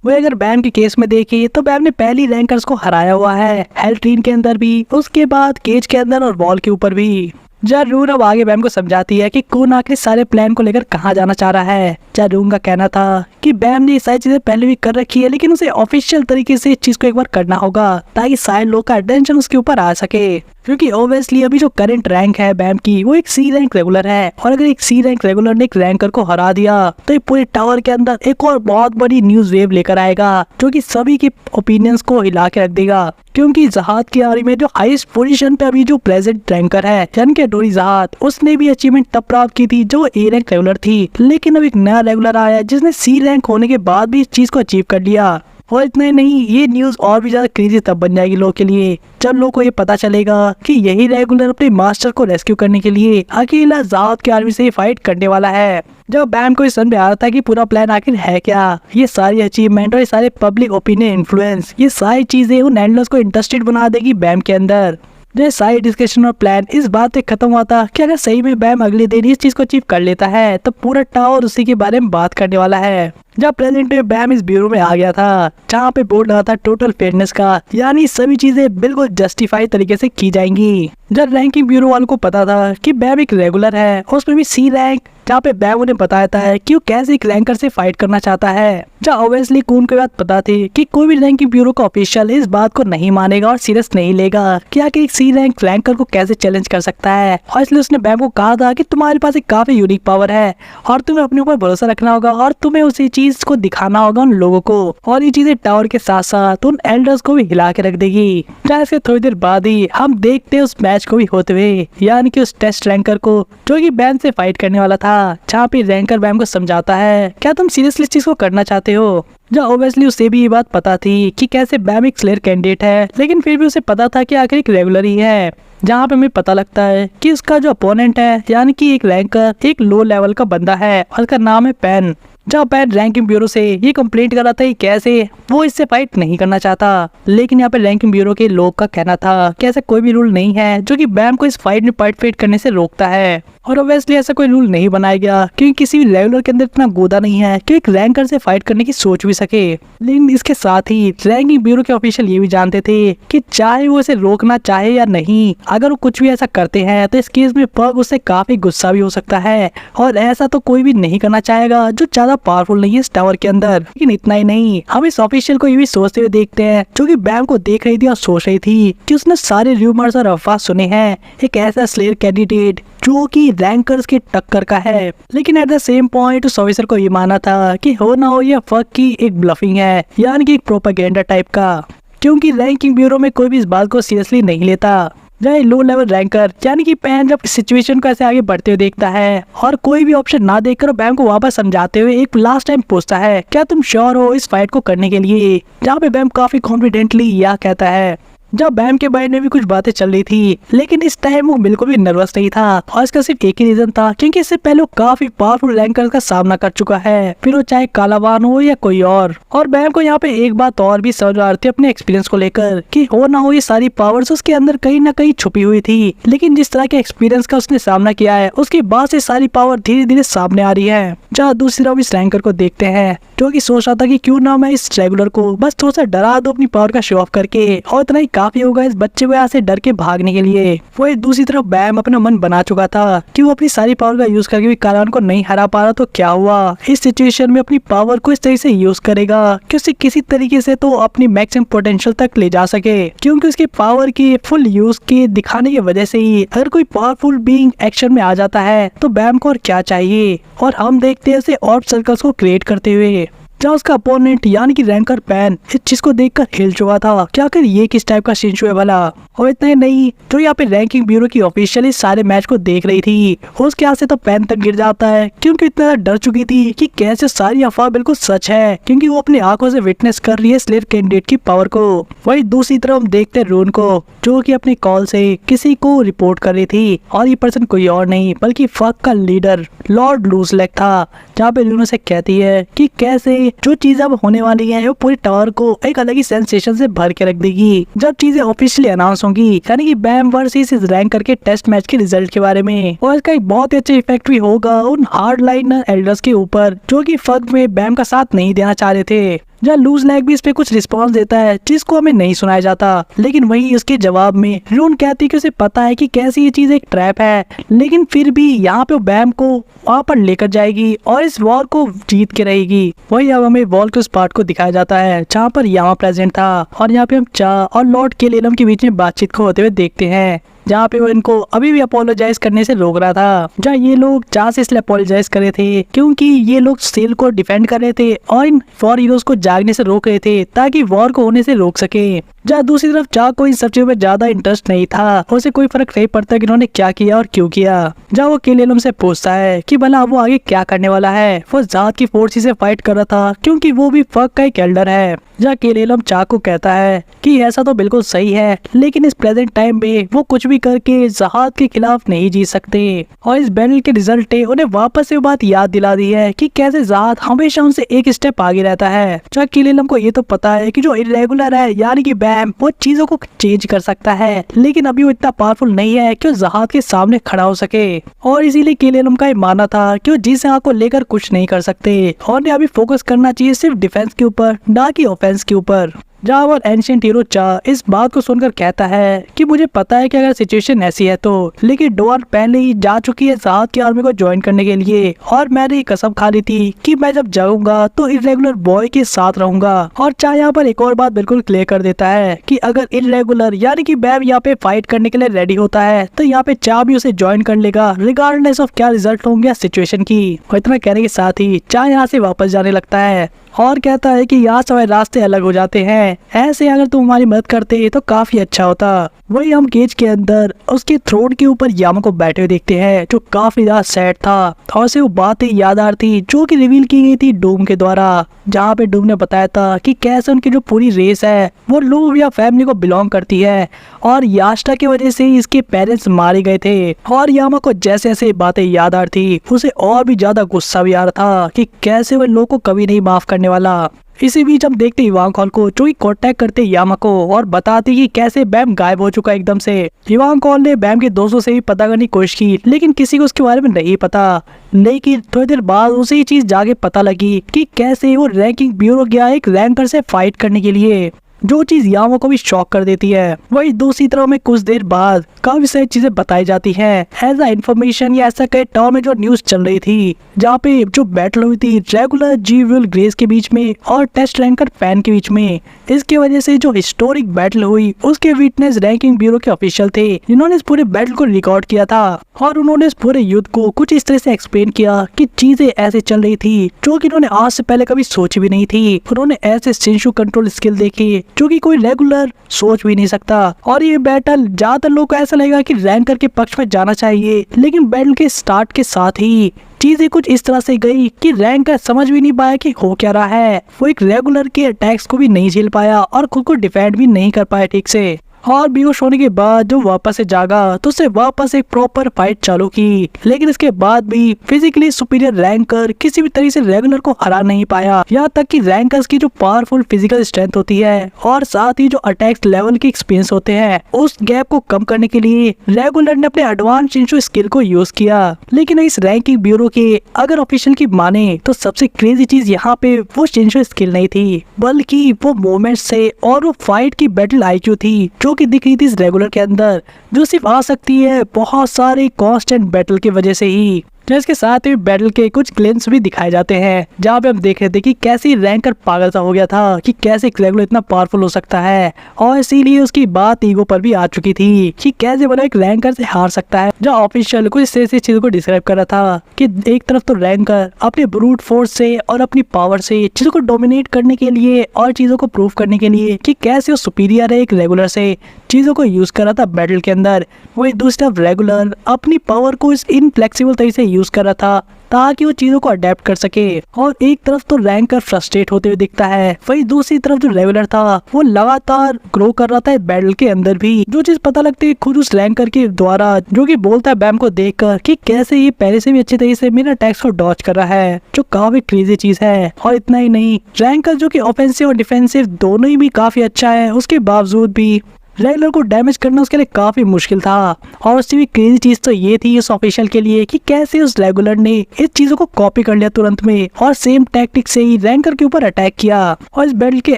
वह अगर बैम के केस में देखे तो बैम ने पहली रैंकर्स को हराया हुआ है, हेल्ट्रीन के अंदर भी, उसके बाद केज के अंदर और वॉल के ऊपर भी। जहाँ रून अब आगे बैम को समझाती है कि कून आखिर सारे प्लान को लेकर कहाँ जाना चाह रहा है। जहाँ रून का कहना था कि बैम ने ये सारी चीजें पहले भी कर रखी है, लेकिन उसे ऑफिशियल तरीके से इस चीज को एक बार करना होगा ताकि सारे लोग का अटेंशन उसके ऊपर आ सके। क्योंकि ऑब्वियसली अभी जो करंट रैंक है बैम की वो एक सी रैंक रेगुलर है, और अगर एक सी रैंक रेगुलर ने एक रैंकर को हरा दिया तो ये पूरे टावर के अंदर एक और बहुत बड़ी न्यूज वेव लेकर आएगा जो कि सभी के ओपिनियंस को हिला के रख देगा। क्योंकि जहाद की आर्मी में जो हाईएस्ट पोजीशन पे अभी जो प्रेजेंट रैंकर है यानी कि अडोरी जहाद, उसने भी अचीवमेंट तब प्राप्त की थी जो ए रैंक रेगुलर थी। लेकिन अब एक नया रेगुलर आया है जिसने सी रैंक होने के बाद भी इस चीज को अचीव कर लिया। और इतना ही नहीं, ये न्यूज और भी ज्यादा क्रेजी तब बन जाएगी लोगों के लिए जब लोगों को ये पता चलेगा कि यही रेगुलर अपने मास्टर को रेस्क्यू करने के लिए अकेला जहाद की आर्मी से फाइट करने वाला है। जब बैम को इस समझ में आ रहा था कि पूरा प्लान आखिर है क्या, ये सारी अचीवमेंट और ये सारे पब्लिक ओपिनियन इन्फ्लुएंस, ये सारी चीजें उन एंडलर्स को इंटरेस्टेड बना देगी बैम के अंदर। जो सारी डिस्कशन और प्लान इस बात पे खत्म हुआ था कि अगर सही में बैम अगले दिन इस चीज को अचीव कर लेता है तो पूरा टावर उसी के बारे में बात करने वाला है। जब प्रेजेंट में बैम इस ब्यूरो में आ गया था जहाँ पे बोर्ड लगा था टोटल फेयरनेस का, यानी सभी चीजें बिल्कुल जस्टिफाई तरीके से की जाएंगी। जब रैंकिंग ब्यूरो वालों को पता था कि बैम एक रेगुलर है और उसमें भी सी रैंक, जहाँ पे बैम उन्हें बताता है कि वो कैसे एक रैंकर से फाइट करना चाहता है। जहाँ ऑब्वियसली कून को बात पता थी कि कोई भी रैंकिंग ब्यूरो का ऑफिशियल इस बात को नहीं मानेगा और सीरियस नहीं लेगा कि आखिर एक सी रैंक रैंकर को कैसे चैलेंज कर सकता है। और इसलिए उसने बैम को कहा था कि तुम्हारे पास एक काफी यूनिक पावर है और तुम्हें अपने ऊपर भरोसा रखना होगा और तुम्हें उसी चीज को दिखाना होगा उन लोगों को, और ये चीजें टावर के साथ साथ उन एल्डर्स को भी हिला के रख देगी। जहाँ इसके थोड़ी देर बाद ही हम देखते हैं उस मैच को भी होते हुए, यानी कि उस टेस्ट रैंकर को जो कि बैम से फाइट करने वाला था, जहाँ पे रैंकर बैम को समझाता है क्या तुम सीरियसली इस चीज को करना चाहते हो। जहाँ ऑब्वियसली उसे भी ये बात पता थी कि कैसे बैम एक स्लेयर कैंडिडेट है, लेकिन फिर भी उसे पता था कि आखिर एक रेगुलर ही है। जहाँ पे हमें पता लगता है कि उसका जो अपोनेंट है यानी कि एक रैंकर एक लो लेवल का बंदा है और उसका नाम है पेन। जहाँ पेन रैंकिंग ब्यूरो से ये कंप्लेंट कर रहा था कि कैसे वो इससे फाइट नहीं करना चाहता, लेकिन यहाँ पे रैंकिंग ब्यूरो के लोग का कहना था कि ऐसा कोई भी रूल नहीं है जो कि बैम को इस फाइट में पार्टिसिपेट करने से रोकता है। और ऑब्वियसली ऐसा कोई रूल नहीं बनाया गया क्योंकि किसी भी रेगुलर के अंदर इतना गोदा नहीं है कि एक रैंकर से फाइट करने की सोच भी सके। लेकिन इसके साथ ही रैंकिंग ब्यूरो के ऑफिशियल ये भी जानते थे कि चाहे वो इसे रोकना चाहे या नहीं, अगर वो कुछ भी ऐसा करते हैं तो इस केस में पग उससे काफी गुस्सा भी हो सकता है, और ऐसा तो कोई भी नहीं करना चाहेगा जो ज्यादा पावरफुल नहीं है इस टावर के अंदर। लेकिन इतना ही नहीं, हम इस ऑफिशियल को ये भी सोचते हुए देखते हैं जो कि बैम को देख रही थी और सोच रही थी कि उसने सारे रूमर्स और अफवाह सुने हैं एक ऐसा स्लेयर कैंडिडेट जो कि रैंकर्स की टक्कर का है। लेकिन एट द सेम पॉइंट उस ऑफिसर को ये माना था कि हो ना हो ये फक की एक ब्लफिंग है, यानी कि एक प्रोपेगेंडा टाइप का, क्योंकि रैंकिंग ब्यूरो में कोई भी इस बात को सीरियसली नहीं लेता। जहाँ लो लेवल रैंकर यानी कि पैन जब सिचुएशन को ऐसे आगे बढ़ते हुए देखता है और कोई भी ऑप्शन ना देखकर बैम को वापस समझाते हुए एक लास्ट टाइम पूछता है, क्या तुम श्योर हो इस फाइट को करने के लिए? जहाँ पे बैम काफी कॉन्फिडेंटली यह कहता है। जब बैम के माइंड में भी कुछ बातें चल रही थी, लेकिन इस टाइम वो बिल्कुल भी नर्वस नहीं था और इसका सिर्फ एक ही रीजन था, क्योंकि इससे पहले वो काफी पावरफुल रैंकर्स का सामना कर चुका है, फिर वो चाहे कालावान हो या कोई और बैम को यहाँ पे एक बात और भी समझ आ रही थी अपने एक्सपीरियंस को लेकर कि हो ना हो ये सारी पावर्स उसके अंदर कहीं ना कहीं छुपी हुई थी। लेकिन जिस तरह के एक्सपीरियंस का उसने सामना किया है, उसके बाद से सारी पावर धीरे धीरे सामने आ रही है। जहाँ दूसरी तरफ इस रैंकर को देखते हैं जो कि सोच रहा था कि क्यों ना मैं इस रेगुलर को बस थोड़ा सा डरा दो अपनी पावर का शो ऑफ करके, और इतना ही काफी होगा इस बच्चे को यहाँ से डर के भागने के लिए। वो दूसरी तरफ बैम अपना मन बना चुका था कि वो अपनी सारी पावर का यूज करके भी कालावान को नहीं हरा पा रहा, तो क्या हुआ, इस सिचुएशन में अपनी पावर को इस तरह से यूज करेगा कि उसे किसी तरीके से तो अपनी मैक्सिमम पोटेंशियल तक ले जा सके, क्योंकि उसकी पावर की फुल यूज के दिखाने की वजह से ही अगर कोई पावरफुल बीइंग एक्शन में आ जाता है तो बैम को और क्या चाहिए। और हम देखते हैं ऐसे ऑर्ब सर्कल्स को क्रिएट करते हुए, जहाँ उसका अपोनेंट यानी कि रैंकर पैन इस चीज को देखकर हिल चुका था। क्या कर ये किस टाइप का सीन है भला। और इतना ही नहीं, जो यहाँ पे रैंकिंग ब्यूरो की ऑफिशियल इस सारे मैच को देख रही थी, उसके यहाँ से तो पैन तक गिर जाता है, क्योंकि इतना डर चुकी थी कि कैसे सारी अफवाह बिल्कुल सच है, क्योंकि वो अपनी आंखों से विटनेस कर रही है स्लेयर कैंडिडेट की पावर को। वही दूसरी तरफ हम देखते हैं रून को, जो कि अपनी कॉल से किसी को रिपोर्ट कर रही थी, और ये पर्सन कोई और नहीं बल्कि फक का लीडर लॉर्ड लूजलेग था। जहाँ पे रून से कहती है कि कैसे जो चीजें अब होने वाली है वो पूरी टावर को एक अलग ही सेंसेशन से भर के रख देगी जब चीजें ऑफिशियली अनाउंस होंगी, यानी कि बैम वर्सेस इस रैंकर के टेस्ट मैच के रिजल्ट के बारे में। और इसका एक बहुत ही अच्छा इफेक्ट भी होगा उन हार्ड लाइनर एल्डर्स के ऊपर जो कि फक में बैम का साथ नहीं देना चाह रहे थे। जहाँ लूज लैग भी इस पे कुछ रिस्पांस देता है जिसको हमें नहीं सुनाया जाता, लेकिन वही उसके जवाब में रून कहती कि उसे पता है कि कैसे ये चीज एक ट्रैप है, लेकिन फिर भी यहाँ पे वो बैम को वहाँ पर लेकर जाएगी और इस वॉर को जीत के रहेगी। वही अब हमें वॉर के उस पार्ट को दिखाया जाता है जहाँ पर यामा प्रेजेंट था, और यहाँ पे हम चा और लॉर्ड केलेलम के बीच में बातचीत को होते हुए देखते हैं, जहाँ पे वो इनको अभी भी अपोलोजाइज करने से रोक रहा था। जहाँ ये लोग चा से इसलिए अपोलोजाइज कर रहे थे क्योंकि ये लोग सेल को डिफेंड कर रहे थे और इन वॉर हीरोज को जागने से रोक रहे थे ताकि वॉर को होने से रोक सके। जहाँ दूसरी तरफ चा को इन सब चीजों में ज्यादा इंटरेस्ट नहीं था, उसे कोई फर्क नहीं पड़ता कि इन्होंने क्या किया और क्यों किया। जहाँ वो केलेलम से पूछता है कि भला वो आगे क्या करने वाला है, वो जात की फोर्स से फाइट कर रहा था क्योंकि वो भी फक का एक एल्डर है। जहाँ केलेलम चा को कहता है कि ऐसा तो बिल्कुल सही है, लेकिन इस प्रेजेंट टाइम में वो कुछ भी करके जहाद के खिलाफ नहीं जीत सकते, और इस बैटल के रिजल्ट ने उन्हें वापस से बात याद दिला दी है कि कैसे जहाद हमेशा उनसे एक स्टेप आगे रहता है। जहाँ केलेलम को ये तो पता है कि जो इरेगुलर है यानी कि बैम वो चीजों को चेंज कर सकता है, लेकिन अभी वो इतना पावरफुल नहीं है कि वो जहाद के सामने खड़ा हो सके, और इसीलिए केलेलम का ये मानना था कि वो जिस को लेकर कुछ नहीं कर सकते और अभी फोकस करना चाहिए सिर्फ डिफेंस के ऊपर ना कि ऑफेंस के ऊपर। जहाँ वो एंशिएंट हीरो चा इस बात को सुनकर कहता है कि मुझे पता है कि अगर सिचुएशन ऐसी है तो, लेकिन डोर पहले ही जा चुकी है जहाद की आर्मी को ज्वाइन करने के लिए, और मैंने कसम खा ली थी कि मैं जब जाऊंगा तो इरेगुलर बॉय के साथ रहूंगा। और चा यहाँ पर एक और बात बिल्कुल क्लियर कर देता है कि अगर इरेगुलर यानी कि बैम यहाँ पे फाइट करने के लिए रेडी होता है तो यहाँ पे चा भी उसे ज्वाइन कर लेगा रिगार्डलेस ऑफ क्या रिजल्ट होंगे सिचुएशन की। और इतना कहने के साथ ही चा यहाँ से वापस जाने लगता है और कहता है कि यहाँ से रास्ते अलग हो जाते हैं, ऐसे अगर तुम हमारी मदद करते तो काफी अच्छा होता। वही हम केज के अंदर उसके थ्रोट के ऊपर यामा को बैठे हुए देखते हैं जो काफी ज्यादा सैड था, और उसे वो बातें याद आ रही थी जो कि रिवील की गई थी डूम के द्वारा, जहाँ पे डूम ने बताया था कि कैसे उनकी जो पूरी रेस है वो लोग या फैमिली को बिलोंग करती है, और यास्टा की वजह से इसके पेरेंट्स मारे गए थे। और यामा को जैसे जैसे बातें याद आ रही थी उसे और भी ज्यादा गुस्सा भी आ रहा था कि कैसे वो लोग को कभी नहीं माफ करने वाला। इसी बीच हम देखते इवांग कॉल को जो कांटेक्ट करते यामा को और बताती कि कैसे बैम गायब हो चुका एकदम से। इवांग कॉल ने बैम के दोस्तों से भी पता करने की कोशिश की, लेकिन किसी को उसके बारे में नहीं पता। लेकिन थोड़ी देर बाद उसे ये चीज जाके पता लगी कि कैसे वो रैंकिंग ब्यूरो गया एक रैंकर से फाइट करने के लिए, जो चीज यामा को भी शॉक कर देती है। वही दूसरी तरफ में कुछ देर बाद काफी सारी चीजें बताई जाती हैं एज अ इन्फॉर्मेशन या ऐसा कई टर्म में जो न्यूज चल रही थी, जहाँ पे जो बैटल हुई थी रेगुलर जी विल ग्रेस के बीच में और टेस्ट रैंकर पैन के बीच में। इसके वजह से जो हिस्टोरिक बैटल हुई उसके विटनेस रैंकिंग ब्यूरो के ऑफिशियल थे जिन्होंने इस पूरे बैटल को रिकॉर्ड किया था। और उन्होंने इस पूरे युद्ध को कुछ इस तरह से एक्सप्लेन किया कि चीजें ऐसे चल रही थी जो कि इन्होंने आज से पहले कभी सोची भी नहीं थी। उन्होंने ऐसे शिंशु कंट्रोल स्किल देखे जो कि कोई रेगुलर सोच भी नहीं सकता। और ये बैटल ज्यादातर लोगों को ऐसा लगेगा कि रैंकर के पक्ष में जाना चाहिए, लेकिन बैटल के स्टार्ट के साथ ही चीजें कुछ इस तरह से गई कि रैंकर समझ भी नहीं पाया कि हो क्या रहा है। वो एक रेगुलर के अटैक्स को भी नहीं झेल पाया और खुद को डिफेंड भी नहीं कर पाया ठीक से। और बेहोश होने के बाद जो वापस से जागा तो उससे वापस एक प्रॉपर फाइट चालू की, लेकिन इसके बाद भी फिजिकली सुपीरियर रैंकर किसी भी तरीके से रेगुलर को हरा नहीं पाया। यहाँ तक कि रैंकर्स की जो पावरफुल फिजिकल स्ट्रेंथ होती है और साथ ही जो अटैक लेवल के एक्सपीरियंस होते हैं, उस गैप को कम करने के लिए रेगुलर ने अपने एडवांस शिंशु स्किल को यूज किया। लेकिन इस रैंकिंग ब्यूरो के अगर ऑफिशियल की माने तो सबसे क्रेजी चीज यहाँ पे वो शिंशु स्किल नहीं थी, बल्कि वो मूवमेंट से और वो फाइट की बैटल IQ थी जो की दिख रही थी इस रेगुलर के अंदर, जो सिर्फ आ सकती है बहुत सारे कांस्टेंट बैटल की वजह से ही। इसके साथ ही बैटल के कुछ ग्लिम्स भी दिखाए जाते हैं जहाँ पे हम देख रहे थे कि कैसे रैंकर पागल सा हो गया था कि कैसे रेगुलर इतना पावरफुल हो सकता है, और इसीलिए उसकी बात ईगो पर भी आ चुकी थी कि कैसे बना एक रैंकर से हार सकता है। जो ऑफिशियल कुछ इस ऐसी चीजों को डिस्क्राइब कर रहा था कि एक तरफ तो रैंकर अपने ब्रूट फोर्स से और अपनी पावर से चीजों को डोमिनेट करने के लिए और चीजों को प्रूव करने के लिए कि कैसे वो सुपीरियर है एक रेगुलर से, चीजों को यूज कर रहा था बैटल के अंदर। वही दूसरी तरफ रेगुलर अपनी पावर को इस इनफ्लेक्सिबल तरीके से यूज कर रहा था ताकि वो चीजों को अडेप्ट कर सके। और एक तरफ तो रैंकर फ्रस्ट्रेट होते हुए दिखता है, वही दूसरी तरफ जो रेगुलर था वो लगातार ग्रो कर रहा था बैटल के अंदर भी। जो चीज पता लगती है खुद उस रैंकर के द्वारा, जो कि बोलता है बैम को देखकर कि कैसे ये पहले से भी अच्छे तरीके से मेरा अटैक्स को डॉज कर रहा है, जो काफी क्रेजी चीज है। और इतना ही नहीं, रैंकर जो कि ऑफेंसिव और डिफेंसिव दोनों ही भी काफी अच्छा है, उसके बावजूद भी रेगुलर को डैमेज करना उसके लिए काफी मुश्किल था। और उससे भी क्रेजी चीज तो ये थी उस ऑफिशियल के लिए कि कैसे उस रेगुलर ने इस चीजों को कॉपी कर लिया तुरंत में और सेम टैक्टिक से ही रैंकर के ऊपर अटैक किया। और इस बैटल के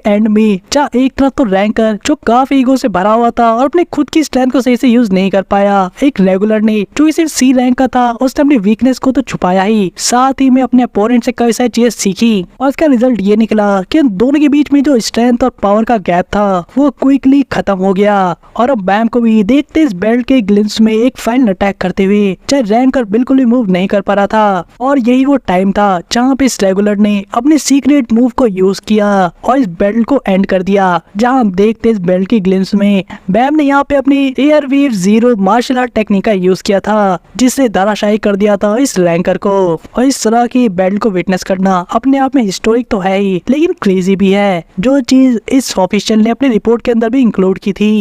एंड में जहाँ एक तरफ तो रैंकर जो काफी ईगो से भरा हुआ था और अपने खुद की स्ट्रेंथ को सही से यूज नहीं कर पाया, एक रेगुलर ने जो सिर्फ C रैंक का था उसने अपनी वीकनेस को तो छुपाया ही, साथ ही में अपने अपोनेंट से कई सारी चीजें सीखी। और इसका रिजल्ट ये निकला कि दोनों के बीच में जो स्ट्रेंथ और पावर का गैप था वो क्विकली खत्म हो गया। और अब बैम को भी देखते इस बेल्ट के ग्लिम्स में एक फाइनल अटैक करते हुए, चाहे रैंकर बिल्कुल भी मूव नहीं कर पा रहा था। और यही वो टाइम था जहाँ पे इस रेगुलर ने अपने सीक्रेट मूव को यूज किया और इस बेल्ट को एंड कर दिया। जहाँ हम देखते इस बेल्ट के ग्लिम्स में बैम ने यहाँ पे अपनी air wave 0 martial art technique का यूज किया था, जिससे धराशायी कर दिया था इस रैंकर को। और इस तरह की बेल्ट को विटनेस करना अपने आप में हिस्टोरिक तो है ही, लेकिन क्रेजी भी है, जो चीज इस ऑफिशियल ने अपने रिपोर्ट के अंदर भी इंक्लूड की थी।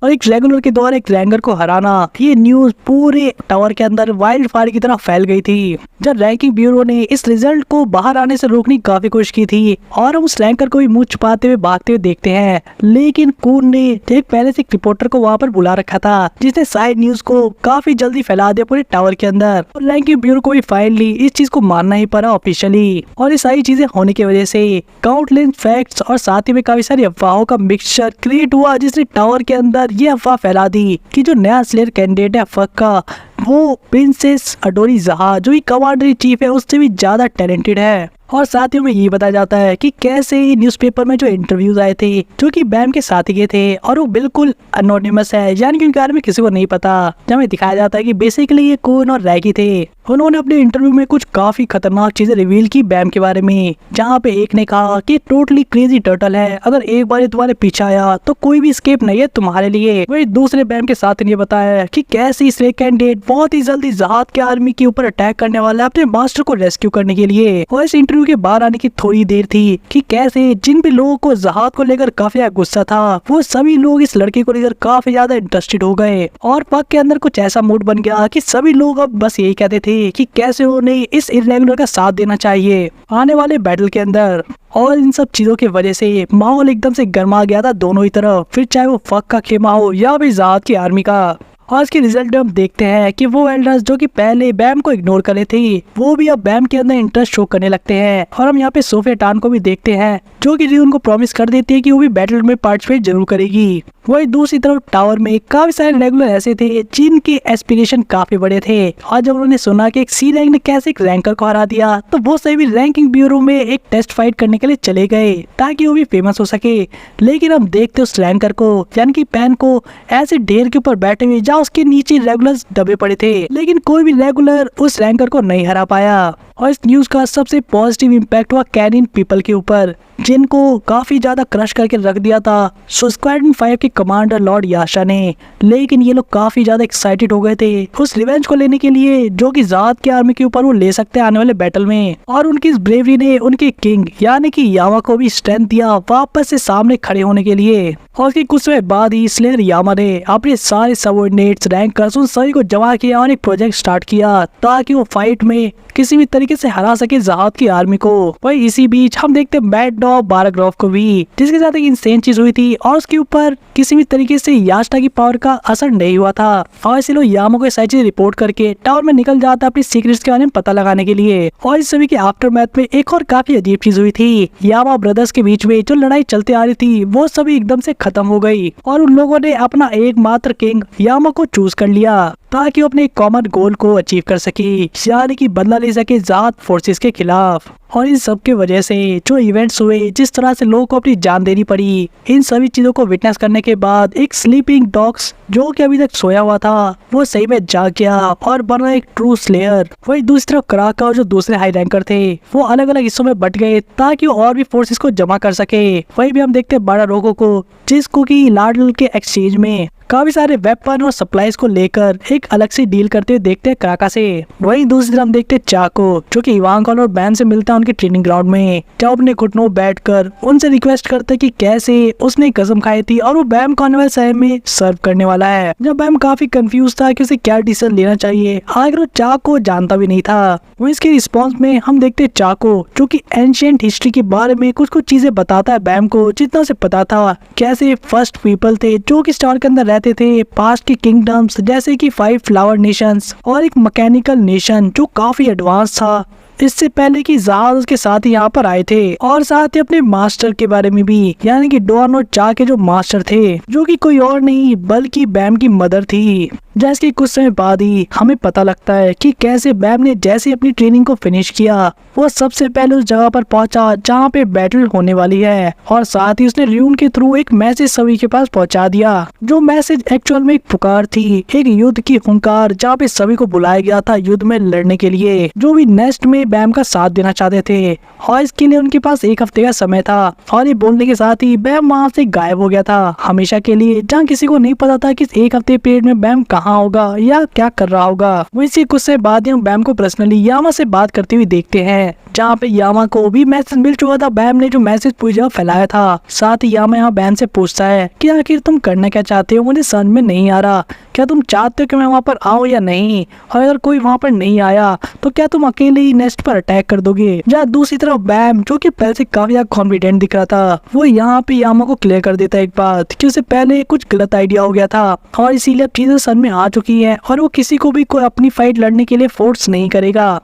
और एक रेगुलर के द्वारा एक रैंकर को हराना, ये न्यूज पूरे टावर के अंदर वाइल्ड फायर की तरह फैल गई थी। जब रैंकिंग ब्यूरो ने इस रिजल्ट को बाहर आने से रोकने की काफी कोशिश की थी और हम उस रैंकर को भी मुंह छुपाते हुए भागते हुए देखते हैं, लेकिन कून ने एक पहले से एक रिपोर्टर को वहाँ पर बुला रखा था, जिसने साइड न्यूज को काफी जल्दी फैला दिया पूरे टावर के अंदर। और रैंकिंग ब्यूरो को भी फाइनली इस चीज को मानना ही पड़ा ऑफिशियली। और ये सारी चीजें होने की वजह से काउंटलेस फैक्ट्स और साथ ही में काफी सारी अफवाहों का मिक्सचर क्रिएट हुआ, जिसने टावर के अंदर ये अफवाह फैला दी कि जो नया स्लेयर कैंडिडेट है फक का, वो प्रिंसेस अडोरी जहा जो कमांडर इन चीफ है उससे भी ज्यादा टैलेंटेड है। और साथ ही में ये बताया जाता है कि कैसे न्यूज़पेपर में जो इंटरव्यूज आए थे जो कि बैम के साथ ही थे और वो बिल्कुल अनोनिमस है, यानी कि उनके बारे में किसी को नहीं पता। जहाँ दिखाया जाता है कि बेसिकली ये कून और रैगी थे। उन्होंने अपने इंटरव्यू में कुछ काफी खतरनाक चीजें रिवील की बैम के बारे में, जहाँ पे एक ने कहा कि टोटली क्रेजी टर्टल है, अगर एक बार तुम्हारे पीछे आया तो कोई भी स्केप नहीं है तुम्हारे लिए। वही दूसरे बैम के साथ ने बताया कि कैसे स्लेयर कैंडिडेट बहुत ही जल्दी जहाद के आर्मी के ऊपर अटैक करने वाला है अपने मास्टर को रेस्क्यू करने के लिए। और इस इंटरव्यू के बाहर आने की थोड़ी देर थी कि कैसे जिन भी लोगों को जहाद को लेकर काफी ज्यादा गुस्सा था, वो सभी लोग इस लड़के को लेकर काफी ज्यादा इंटरेस्टेड हो गए। और पग के अंदर कुछ ऐसा मूड बन गया कि सभी लोग अब बस यही कहते थे कि कैसे उन्हें इस इरेगुलर का साथ देना चाहिए आने वाले बैटल के अंदर। और इन सब चीजों की वजह से माहौल एकदम से गर्मा गया था दोनों ही तरफ, फिर चाहे वो फक का खेमा हो या भी जहाद की आर्मी का। आज के रिजल्ट में हम देखते हैं कि वो एल्डर्स जो कि पहले बैम को इग्नोर कर रहे थे, वो भी अब बैम के अंदर इंटरेस्ट शो करने लगते हैं। और हम यहाँ पे सोफिया टान को भी देखते हैं जो कि उनको प्रॉमिस कर देती है कि वो भी बैटल में पार्टिसिपेट जरूर करेगी। वही दूसरी तरफ टावर में काफी सारे रेगुलर ऐसे थे जिनके एस्पिरेशन काफी बड़े थे, और जब उन्होंने सुना कि एक सी रैंक ने कैसे एक रैंकर को हरा दिया तो वो सभी रैंकिंग ब्यूरो में एक टेस्ट फाइट करने के लिए चले गए ताकि वो भी फेमस हो सके। लेकिन हम देखते उस रैंकर को यानी कि पैन को ऐसे ढेर के ऊपर बैठे हुए जहाँ उसके नीचे रेगुलर्स दबे पड़े थे, लेकिन कोई भी रेगुलर उस रैंकर को नहीं हरा पाया। और इस न्यूज का सबसे पॉजिटिव इम्पैक्ट हुआ कैनियन पीपल के ऊपर, जिनको काफी ज्यादा क्रश करके रख दिया था स्क्वाड्रन 5 के कमांडर लॉर्ड याशा ने। लेकिन ये लोग काफी ज्यादा एक्साइटेड हो गए थे उस रिवेंज को लेने के लिए जो कि ज़ात के आर्मी के ऊपर वो ले सकते हैं आने वाले बैटल में। और उनकी इस ब्रेवरी ने उनके किंग यानी कि यामा को भी स्ट्रेंथ दिया वापस से सामने खड़े होने के लिए। और उसके कुछ समय बाद ही स्लेयर यामा ने अपने सारे सबऑर्डिनेट्स रैंकर्स उन सभी को जमा किया और एक प्रोजेक्ट स्टार्ट किया ताकि वो फाइट में किसी भी तरीके से हरा सके ज़ात की आर्मी को। वही इसी बीच हम देखते मैड डॉग बाराग्राफ को भी, जिसके साथ एक इंसेन चीज हुई थी और उसके ऊपर किसी भी तरीके से याशा की पावर का असर नहीं हुआ था। और इसे लोग यामा को सारी चीज रिपोर्ट करके टावर में निकल जाता अपनी सीक्रेट्स के बारे में पता लगाने के लिए। और इस सभी के आफ्टर मैथ में एक और काफी अजीब चीज हुई थी, यामा ब्रदर्स के बीच में जो लड़ाई चलती आ रही थी वो सभी एकदम से खत्म हो गई और उन लोगों ने अपना एकमात्र किंग यामा को चूज कर लिया ताकि वो अपने कॉमन गोल को अचीव कर सके, यानी कि बदला ले सके ज़ात फोर्सेस के खिलाफ। और इन सब के वजह से जो इवेंट्स हुए, जिस तरह से लोगों को अपनी जान देनी पड़ी, इन सभी चीजों को विटनेस करने के बाद एक स्लीपिंग डॉग्स जो कि अभी तक सोया हुआ था वो सही में जाग गया और बना एक ट्रू स्लेयर। वही दूसरी तरफ कराका और जो दूसरे हाई रैंकर थे वो अलग अलग हिस्सों में बट गए ताकि वो और भी फोर्सेस को जमा कर सके। वही भी हम देखते हैं बड़ा रोगो को, जिसको की लाडल के एक्सचेंज में काफी सारे वेपन और सप्लाईज को लेकर एक अलग से डील करते हुए देखते हैं कराका से। वहीं दूसरी तरफ देखते हैं चाको जो कि इवांका और बैम से मिलता है उनके ट्रेनिंग ग्राउंड में, जब अपने घुटनों बैठकर उनसे रिक्वेस्ट करते हैं कि कैसे उसने कसम खाई थी और वो बैम को आने वाले समय में सर्व करने वाला है। जब बैम काफी कंफ्यूज था कि उसे क्या डिसीजन लेना चाहिए, आखिर वो चाको जानता भी नहीं था। वो इसके रिस्पॉन्स में हम देखते हैं चाको जो कि एंशिएंट हिस्ट्री के बारे में कुछ कुछ चीजें बताता है बैम को, जितना से पता था कैसे फर्स्ट पीपल थे जो कि स्टार के अंदर रहते थे, पास्ट के किंगडम्स जैसे कि 5 फ्लावर नेशंस और एक मैकेनिकल नेशन जो काफी एडवांस था इससे पहले कि ज़ात उसके साथ ही यहाँ पर आए थे। और साथ ही अपने मास्टर के बारे में भी, यानी कि डोआनो चा के जो मास्टर थे जो कि कोई और नहीं बल्कि बैम की मदर थी। जैसे कुछ समय बाद ही हमें पता लगता है कि कैसे बैम ने जैसे अपनी ट्रेनिंग को फिनिश किया वो सबसे पहले उस जगह पर पहुंचा जहां पे बैटल होने वाली है, और साथ ही उसने र्यून के थ्रू एक मैसेज सभी के पास पहुंचा दिया। जो मैसेज एक्चुअल में एक पुकार थी, एक युद्ध की हुंकार जहाँ पे सभी को बुलाया गया था युद्ध में लड़ने के लिए, जो भी नेक्स्ट में बैम का साथ देना चाहते थे। और इसके लिए उनके पास 1 हफ्ते का समय था। और ये बोलने के साथ ही बैम वहाँ से गायब हो गया था हमेशा के लिए, जहाँ किसी को नहीं पता था कि 1 हफ्ते पीरियड में बैम कहाँ होगा या क्या कर रहा होगा। वैसे कुछ से बाद हम बैम को पर्सनली यामा से बात करते हुए देखते हैं, जहाँ पे यामा को भी मैसेज मिल चुका था। बैम ने जो मैसेज पूरी जगह फैलाया था। साथ ही यामा यहाँ बैम से पूछता है कि आखिर तुम करना क्या चाहते हो, मुझे समझ में नहीं आ रहा। क्या तुम चाहते हो कि मैं वहाँ पर आऊँ या नहीं, और अगर कोई वहाँ पर नहीं आया तो क्या तुम अकेले ही नेस्ट पर अटैक कर दोगे। जहाँ दूसरी तरफ बैम जो कि पहले से काफी ज्यादा कॉन्फिडेंट दिख रहा था, वो यहाँ पे यामा को क्लियर कर देता है एक बात कि उसे पहले कुछ गलत आइडिया हो गया था और इसीलिए अब चीजें सर में आ चुकी है और वो किसी को भी कोई अपनी फाइट लड़ने के लिए फोर्स नहीं करेगा।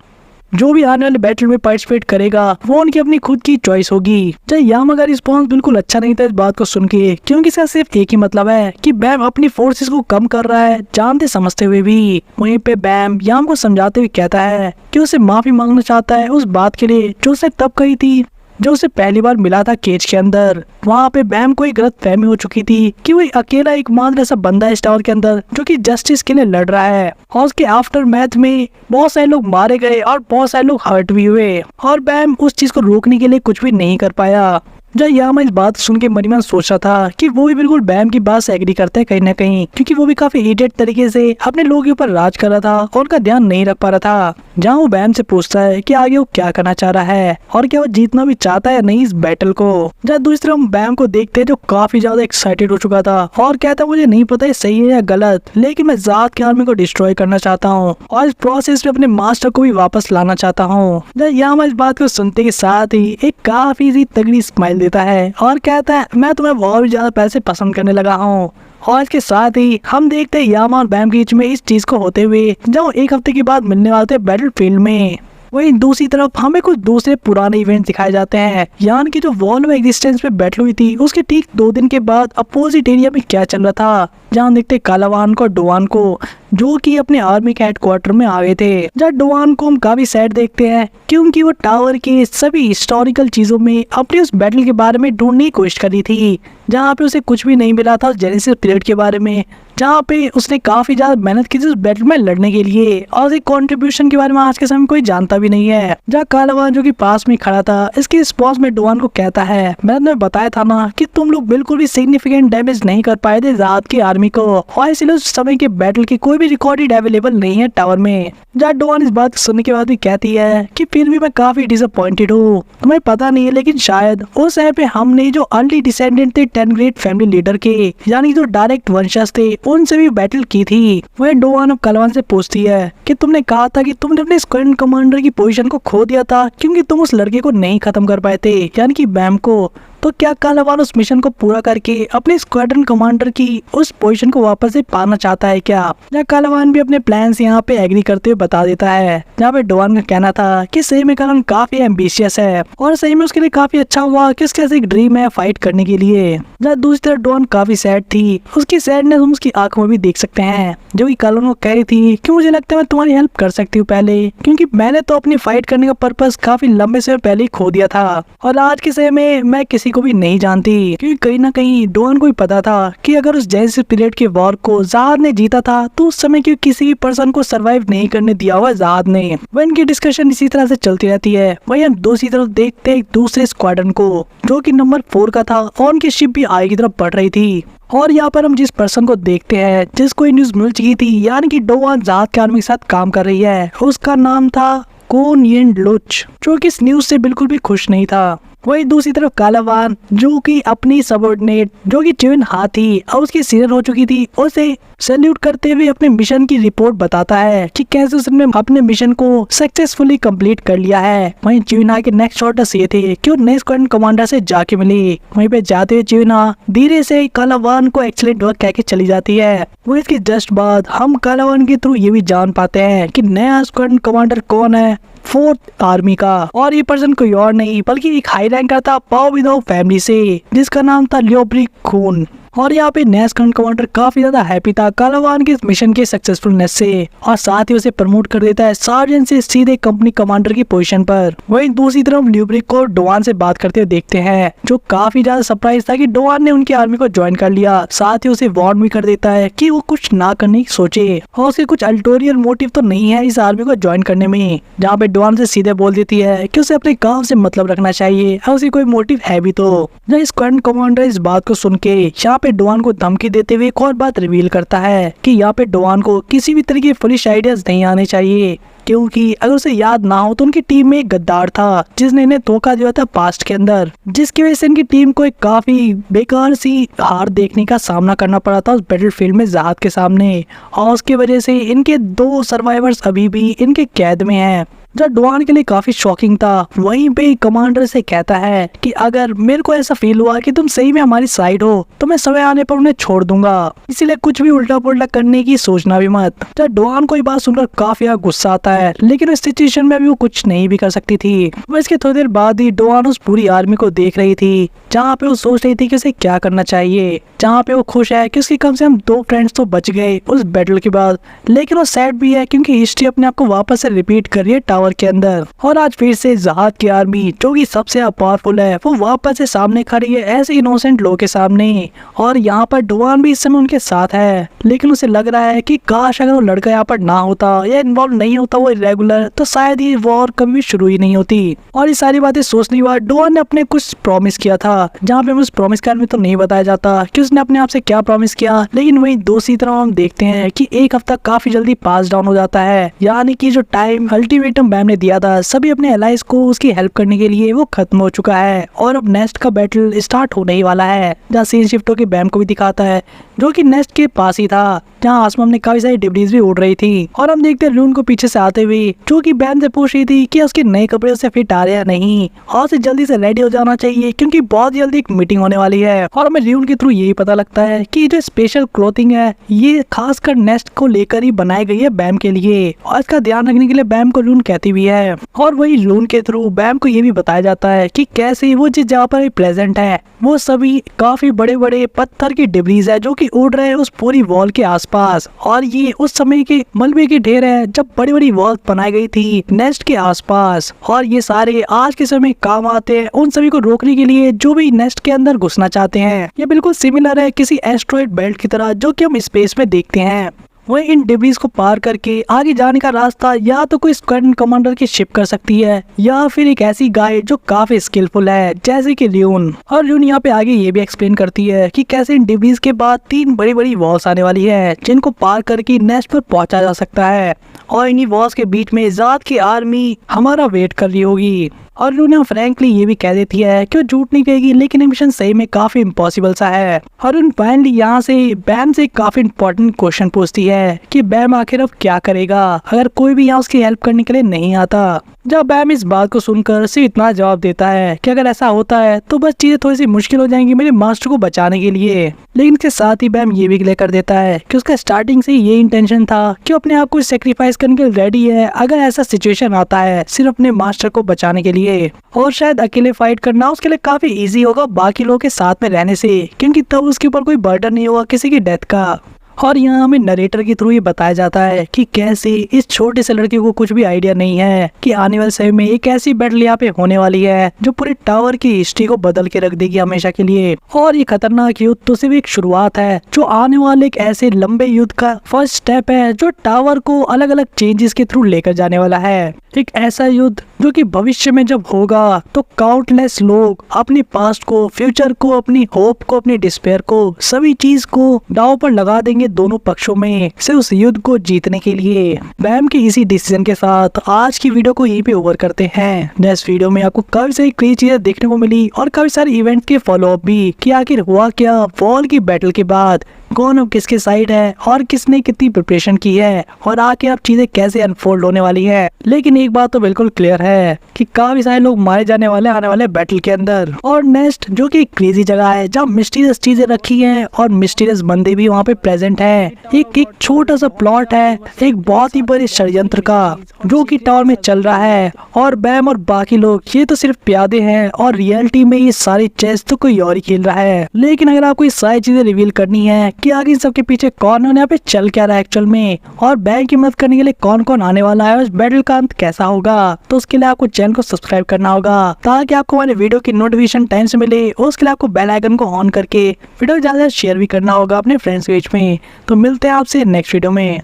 जो भी आने वाले बैटल में पार्टिसिपेट करेगा वो उनकी अपनी खुद की चॉइस होगी। चाहे यामा का रिस्पॉन्स बिल्कुल अच्छा नहीं था इस बात को सुन के, क्योंकि इसका सिर्फ एक ही मतलब है कि बैम अपनी फोर्सेस को कम कर रहा है जानते समझते हुए भी। वहीं पे बैम याम को समझाते हुए कहता है कि उसे माफी मांगना चाहता है उस बात के लिए जो उसने तब कही थी जो उसे पहली बार मिला था केज के अंदर। वहाँ पे बैम को एक गलत फहमी हो चुकी थी कि वो अकेला एक मात्र ऐसा बंदा है इस टावर के अंदर जो कि जस्टिस के लिए लड़ रहा है, और उसके आफ्टर मैथ में बहुत सारे लोग मारे गए और बहुत सारे लोग हर्ट भी हुए, और बैम उस चीज को रोकने के लिए कुछ भी नहीं कर पाया। जब यामा इस बात सुन के मनीमान सोच रहा था कि वो भी बिल्कुल बैम की बात से एग्री करता है कहीं ना कहीं, क्योंकि वो भी काफी इडियट तरीके से अपने लोगों के ऊपर राज कर रहा था और उनका ध्यान नहीं रख पा रहा था। जहाँ वो बैम से पूछता है कि आगे वो क्या करना चाह रहा है और क्या वो जीतना भी चाहता है नहीं इस बैटल को। जहाँ दूसरी तरफ हम बैम को देखते हैं जो काफी ज्यादा एक्साइटेड हो चुका था और कहता मुझे नहीं पता है सही है या गलत, लेकिन मैं ज़ात की आर्मी को डिस्ट्रॉय करना चाहता हूँ और इस प्रोसेस में अपने मास्टर को भी वापस लाना चाहता हूँ। जब यामा इस बात को सुनते के साथ ही एक काफी सी तगड़ी स्माइल देता है और कहता है मैं तुम्हें बहुत ज्यादा पैसे पसंद करने लगा हूँ। और इसके साथ ही हम देखते हैं यामा और बैम के बीच में इस चीज को होते हुए जब 1 हफ्ते के बाद मिलने वाले थे बैटल फील्ड में। वहीं दूसरी तरफ हमें कुछ दूसरे पुराने इवेंट दिखाए जाते हैं, यानी कि जो वॉल ऑफ एग्जिस्टेंस पे बैटल हुई थी उसके ठीक 2 दिन के बाद अपोजिट एरिया में क्या चल रहा था। जहाँ देखते कालावान को डोवान को जो कि अपने आर्मी के हेडक्वार्टर में आ गए थे। जहाँ डोवान को हम काफी सैड देखते हैं क्योंकि वो टावर के सभी हिस्टोरिकल चीजों में अपने उस बैटल के बारे में ढूंढने की कोशिश करी थी, जहाँ पे उसे कुछ भी नहीं मिला था जेनेसिस पीरियड के बारे में, जहाँ पे उसने काफी ज्यादा मेहनत की थी उस बैटल में लड़ने के लिए और उसके कंट्रीब्यूशन के बारे में आज के समय कोई जानता भी नहीं है। जहाँ कालावान जो कि पास में खड़ा था इसके रिस्पॉन्स में डोवान को कहता है, मैंने तुम्हें बताया था ना कि तुम लोग बिल्कुल भी सिग्निफिकेंट डैमेज नहीं कर पाए थे ज़ात की आर्मी को, और इसलिए उस समय के बैटल की कोई भी रिकॉर्डेड अवेलेबल नहीं है टावर में। जहाँ डोवान इस बात सुनने के बाद भी कहती है कि फिर भी मैं काफी डिसअपॉइंटेड हूँ, तुम्हें पता नहीं है लेकिन शायद उस समय पे हमने जो अर्ली डिसेंडेंट थे 10 ग्रेट फैमिली लीडर के, यानी जो डायरेक्ट वंशज थे, उनसे भी बैटल की थी। वह डोवान अब कालावान से पूछती है कि तुमने कहा था कि तुमने अपने स्क्वाड्रन कमांडर की पोजीशन को खो दिया था क्योंकि तुम उस लड़के को नहीं खत्म कर पाए थे, यानी कि बैम को। तो क्या कालावान उस मिशन को पूरा करके अपने स्क्वाड्रन कमांडर की उस पोजीशन को वापस से पाना चाहता है क्या? जहाँ कालावान भी अपने प्लान्स यहाँ पे एग्री करते हुए बता देता है। जहाँ पे डोवान का कहना था कि सही में कालावान काफी एम्बिशियस है और सही में उसके लिए काफी अच्छा हुआ कि उसके एक ड्रीम है फाइट करने के लिए। जहाँ दूसरी तरफ डोवान काफी सैड थी, उसकी सैडनेस हम उसकी आंखों में भी देख सकते हैं, जो कि कालावान को कह रही थी कि मुझे लगता है मैं तुम्हारी हेल्प कर सकती हूँ पहले, क्योंकि मैंने तो अपनी फाइट करने का पर्पस काफी लंबे समय पहले ही खो दिया था और आज के समय में मैं किसी को भी नहीं जानती, क्योंकि कहीं ना कहीं डोवान को भी पता था कि अगर उस जेनेसिस पीरियड के वॉर को ज़ाद ने जीता था तो उस समय क्यों किसी भी पर्सन को सरवाइव नहीं करने दिया हुआ ज़ाद ने। वह इनकी डिस्कशन इसी तरह से चलती रहती है। वही हम दूसरी तरफ देखते हैं दूसरे स्क्वाड्रन को जो कि नंबर 4 का था और उनकी शिप भी आगे की तरफ बढ़ रही थी। और यहाँ पर हम जिस पर्सन को देखते हैं जिसको ये न्यूज मिल चुकी थी, यानी कि डोवान ज़ाद के आर्मी के साथ काम कर रही है, उसका नाम था कोन येन लुच, जो कि इस न्यूज से बिल्कुल भी खुश नहीं था। वही दूसरी तरफ कालावान जो कि अपनी सबऑर्डिनेट जो कि च्यूइन हा थी और उसकी सीनियर हो चुकी थी, उसे सैल्यूट करते हुए अपने मिशन की रिपोर्ट बताता है कि कैसे उसने अपने मिशन को सक्सेसफुली कंप्लीट कर लिया है। वहीं च्यूइन हा के नेक्स्ट ऑर्डर्स ये थे कि वो नए स्क्वाड्रन कमांडर से जाके मिली। वहीं पे जाते हुए च्यूइन हा धीरे से कालावान को एक्सीलेंट वर्क कह के चली जाती है। वो इसके जस्ट बाद हम कालावान के थ्रू ये भी जान पाते हैं कि नया स्क्वाड्रन कमांडर कौन है 4th आर्मी का, और ये पर्सन कोई और नहीं बल्कि एक हाई रैंक का था पाओ विदो फैमिली से, जिसका नाम था लियोब्रिक खून। और यहाँ पे नया स्क्वाड्रन कमांडर काफी ज्यादा हैप्पी था कालावान के इस मिशन के सक्सेसफुलनेस से, और साथ ही उसे प्रमोट कर देता है सार्जेंट से सीधे कंपनी कमांडर की पोजीशन पर। वहीं दूसरी तरफ लियोब्रिक को डोवान से बात करते हुए देखते हैं, जो काफी ज्यादा सरप्राइज था कि डोवान ने उनकी आर्मी को ज्वाइन कर लिया। साथ ही उसे वार्न भी कर देता है कि वो कुछ ना करने की सोचे और उसके कुछ अल्टोरियल मोटिव तो नहीं है इस आर्मी को ज्वाइन करने में। जहाँ पे डोवान से सीधे बोल देती है कि उसे अपने काम से मतलब रखना चाहिए और उसे कोई मोटिव है भी तो। जब स्क्वाड्रन कमांडर इस बात को सुन के यहाँ पे डोवान को धमकी देते हुए एक और बात रिवील करता है कि यहाँ पे डोवान को किसी भी तरह के फुलिश आइडियाज नहीं आने चाहिए, क्योंकि अगर उसे याद ना हो तो उनकी टीम में एक गद्दार था जिसने इन्हें धोखा दिया था पास्ट के अंदर, जिसकी वजह से इनकी टीम को एक काफी बेकार सी हार देखने का सामना करना पड़ा था उस बैटलफील्ड में ज़ाद के सामने, और उसकी वजह से इनके 2 सर्वाइवर्स अभी भी इनके कैद में हैं। जो डोवान के लिए काफी शॉकिंग था। वहीं पे कमांडर से कहता है कि अगर मेरे को ऐसा फील हुआ कि तुम सही में हमारी साइड हो तो मैं समय आने पर उन्हें छोड़ दूंगा, इसीलिए कुछ भी उल्टा पुल्टा करने की सोचना भी मत। जब डोवान को ये बात सुनकर काफी गुस्सा आता है, लेकिन उस सिचुएशन में अभी वो कुछ नहीं भी कर सकती थी। वह इसके थोड़ी देर बाद ही डोवान उस पूरी आर्मी को देख रही थी, जहाँ पे वो सोच रही थी कि उसे क्या करना चाहिए, जहाँ पे वो खुश है कि उसके कम से कम 2 फ्रेंड्स तो बच गए उस बैटल के बाद, लेकिन वो सैड भी है क्योंकि हिस्ट्री अपने आप को वापस से रिपीट कर रही है टावर के अंदर। और आज फिर से ज़ाद की आर्मी जो कि सबसे पावरफुल है वो वापस से सामने खड़ी है ऐसे इनोसेंट लोगों के सामने, और यहाँ पर डोवान भी इस समय उनके साथ है। लेकिन उसे लग रहा है कि काश अगर वो लड़का यहाँ पर ना होता या इन्वॉल्व नहीं होता वो इरेगुलर, तो शायद ये वॉर कभी भी शुरू ही नहीं होती। और ये सारी बातें सोचने के बाद डोवान ने अपने कुछ प्रॉमिस किया था, जहाँ पे उस प्रॉमिस के बारे में तो नहीं बताया जाता कि उसने अपने आप से क्या प्रॉमिस किया, लेकिन वही दूसरी तरफ हम देखते हैं कि एक हफ्ता काफी जल्दी पास डाउन हो जाता है, यानी कि जो टाइम अल्टीमेटम बैम ने दिया था सभी अपने एलाइज को उसकी हेल्प करने के लिए वो खत्म हो चुका है, और अब नेस्ट का बैटल स्टार्ट होने ही वाला है। जहाँ सीन शिफ्ट होकर बैम को भी दिखाता है जो कि नेस्ट के पास ही था, जहाँ आसमान में काफी सारी डिब्रीज भी उड़ रही थी। और हम देखते हैं रून को पीछे से आते हुए, जो कि बैम से पूछ रही थी कि उसके नए कपड़े उसे फिट आ रहे या नहीं और उसे जल्दी से रेडी हो जाना चाहिए क्योंकि बहुत जल्दी एक मीटिंग होने वाली है। और हमें रून के थ्रू यही पता लगता है कि जो स्पेशल क्लोथिंग है ये खासकर नेस्ट को लेकर ही बनाई गई है बैम के लिए, और इसका ध्यान रखने के लिए बैम को रून कहती भी है। और वही रून के थ्रू बैम को ये भी बताया जाता है कि कैसे वो जिस जगह पर प्रेजेंट है वो सभी काफी बड़े बड़े पत्थर की डिब्रीज है जो कि उड़ रहे हैं उस पूरी वॉल के आसपास। और ये उस समय के मलबे के ढेर है जब बड़ी बड़ी वॉल बनाई गई थी नेस्ट के आसपास, और ये सारे आज के समय काम आते हैं उन सभी को रोकने के लिए जो भी नेस्ट के अंदर घुसना चाहते हैं। ये बिल्कुल सिमिलर है किसी एस्ट्रॉइड बेल्ट की तरह जो कि हम स्पेस में देखते हैं। वही इन डिब्रीज को पार करके आगे जाने का रास्ता या तो कोई स्क्वाड्रन कमांडर की शिप कर सकती है या फिर एक ऐसी गाइड जो काफी स्किलफुल है जैसे कि ल्यून। और ल्यून यहाँ पे आगे ये भी एक्सप्लेन करती है कि कैसे इन डिब्रीज के बाद 3 बड़ी बड़ी वॉल्स आने वाली है जिनको पार करके नेस्ट पर पहुंचा जा सकता है, और इन्हीं वॉल्स के बीच में ज़ात की आर्मी हमारा वेट कर रही होगी। और लूना फ्रैंकली ये भी कह देती है कि वो झूठ नहीं कहेगी लेकिन मिशन सही में काफी इम्पॉसिबल सा है। और उन फाइनली यहाँ से बैम से काफी इंपॉर्टेंट क्वेश्चन पूछती है कि बैम आखिर अब क्या करेगा अगर कोई भी यहाँ उसकी हेल्प करने के लिए नहीं आता। जब बैम इस बात को सुनकर सिर्फ इतना जवाब देता है कि अगर ऐसा होता है तो बस चीजें थोड़ी सी मुश्किल हो जाएंगी मेरे मास्टर को बचाने के लिए। लेकिन इसके साथ ही बैम ये भी क्लियर कर देता है कि उसका स्टार्टिंग से ये इंटेंशन था कि अपने आप को सेक्रीफाइस करने के लिए रेडी है अगर ऐसा सिचुएशन आता है सिर्फ अपने मास्टर को बचाने के लिए। और शायद अकेले फाइट करना उसके लिए काफी इजी होगा बाकी लोगों के साथ में रहने से, क्योंकि तब उसके ऊपर कोई बर्डन नहीं होगा किसी की डेथ का। और यहाँ हमें नरेटर के थ्रू ये बताया जाता है कि कैसे इस छोटे से लड़के को कुछ भी आइडिया नहीं है कि आने वाले समय में एक ऐसी बैटल यहाँ पे होने वाली है जो पूरे टावर की हिस्ट्री को बदल के रख देगी हमेशा के लिए। और ये खतरनाक युद्ध तो सिर्फ एक शुरुआत है जो आने वाले एक ऐसे लंबे युद्ध का फर्स्ट स्टेप है जो टावर को अलग अलग चेंजेस के थ्रू लेकर जाने वाला है। एक ऐसा युद्ध जो कि भविष्य में जब होगा तो काउंटलेस लोग अपने पास्ट को, फ्यूचर को, अपनी होप को, अपनी डिस्पेयर को, सभी चीज को दांव पर लगा देंगे दोनों पक्षों में से उस युद्ध को जीतने के लिए। बैम के इसी डिसीजन के साथ आज की वीडियो को यहीं पे ओवर करते हैं। नेक्स्ट वीडियो में आपको काफी सारी कई चीजें देखने को मिली और काफी सारे इवेंट के फॉलो अप भी कि आखिर हुआ क्या वॉल की बैटल के बाद, कौन अब किसके साइड है और किसने कितनी प्रिपरेशन की है और आगे अब चीजें कैसे अनफोल्ड होने वाली है। लेकिन एक बात तो बिल्कुल क्लियर है कि काफी सारे लोग मारे जाने वाले आने वाले बैटल के अंदर। और नेक्स्ट जो कि क्रेजी जगह है जहाँ मिस्टीरियस चीजें रखी हैं और मिस्टीरियस बंदे भी वहाँ पे प्रेजेंट है। एक छोटा सा प्लॉट है एक बहुत ही बड़े षड्यंत्र का जो कि टावर में चल रहा है, और बैम और बाकी लोग ये तो सिर्फ प्यादे हैं और रियलिटी में ये सारी चेस तो कोई और ही खेल रहा है। लेकिन अगर आपको ये सारी चीजें रिवील करनी है कि आगे सबके पीछे कौन है, यहाँ पे चल क्या रहा है एक्चुअल में, और बैम की मदद करने के लिए कौन कौन आने वाला है, उस बैटल का अंत कैसा होगा, तो उसके लिए आपको चैनल को सब्सक्राइब करना होगा ताकि आपको हमारे वीडियो की नोटिफिकेशन टाइम से मिले। उसके लिए आपको बेल आइकन को ऑन करके वीडियो को ज्यादा शेयर भी करना होगा अपने फ्रेंड्स के बीच में। तो मिलते हैं आपसे नेक्स्ट वीडियो में।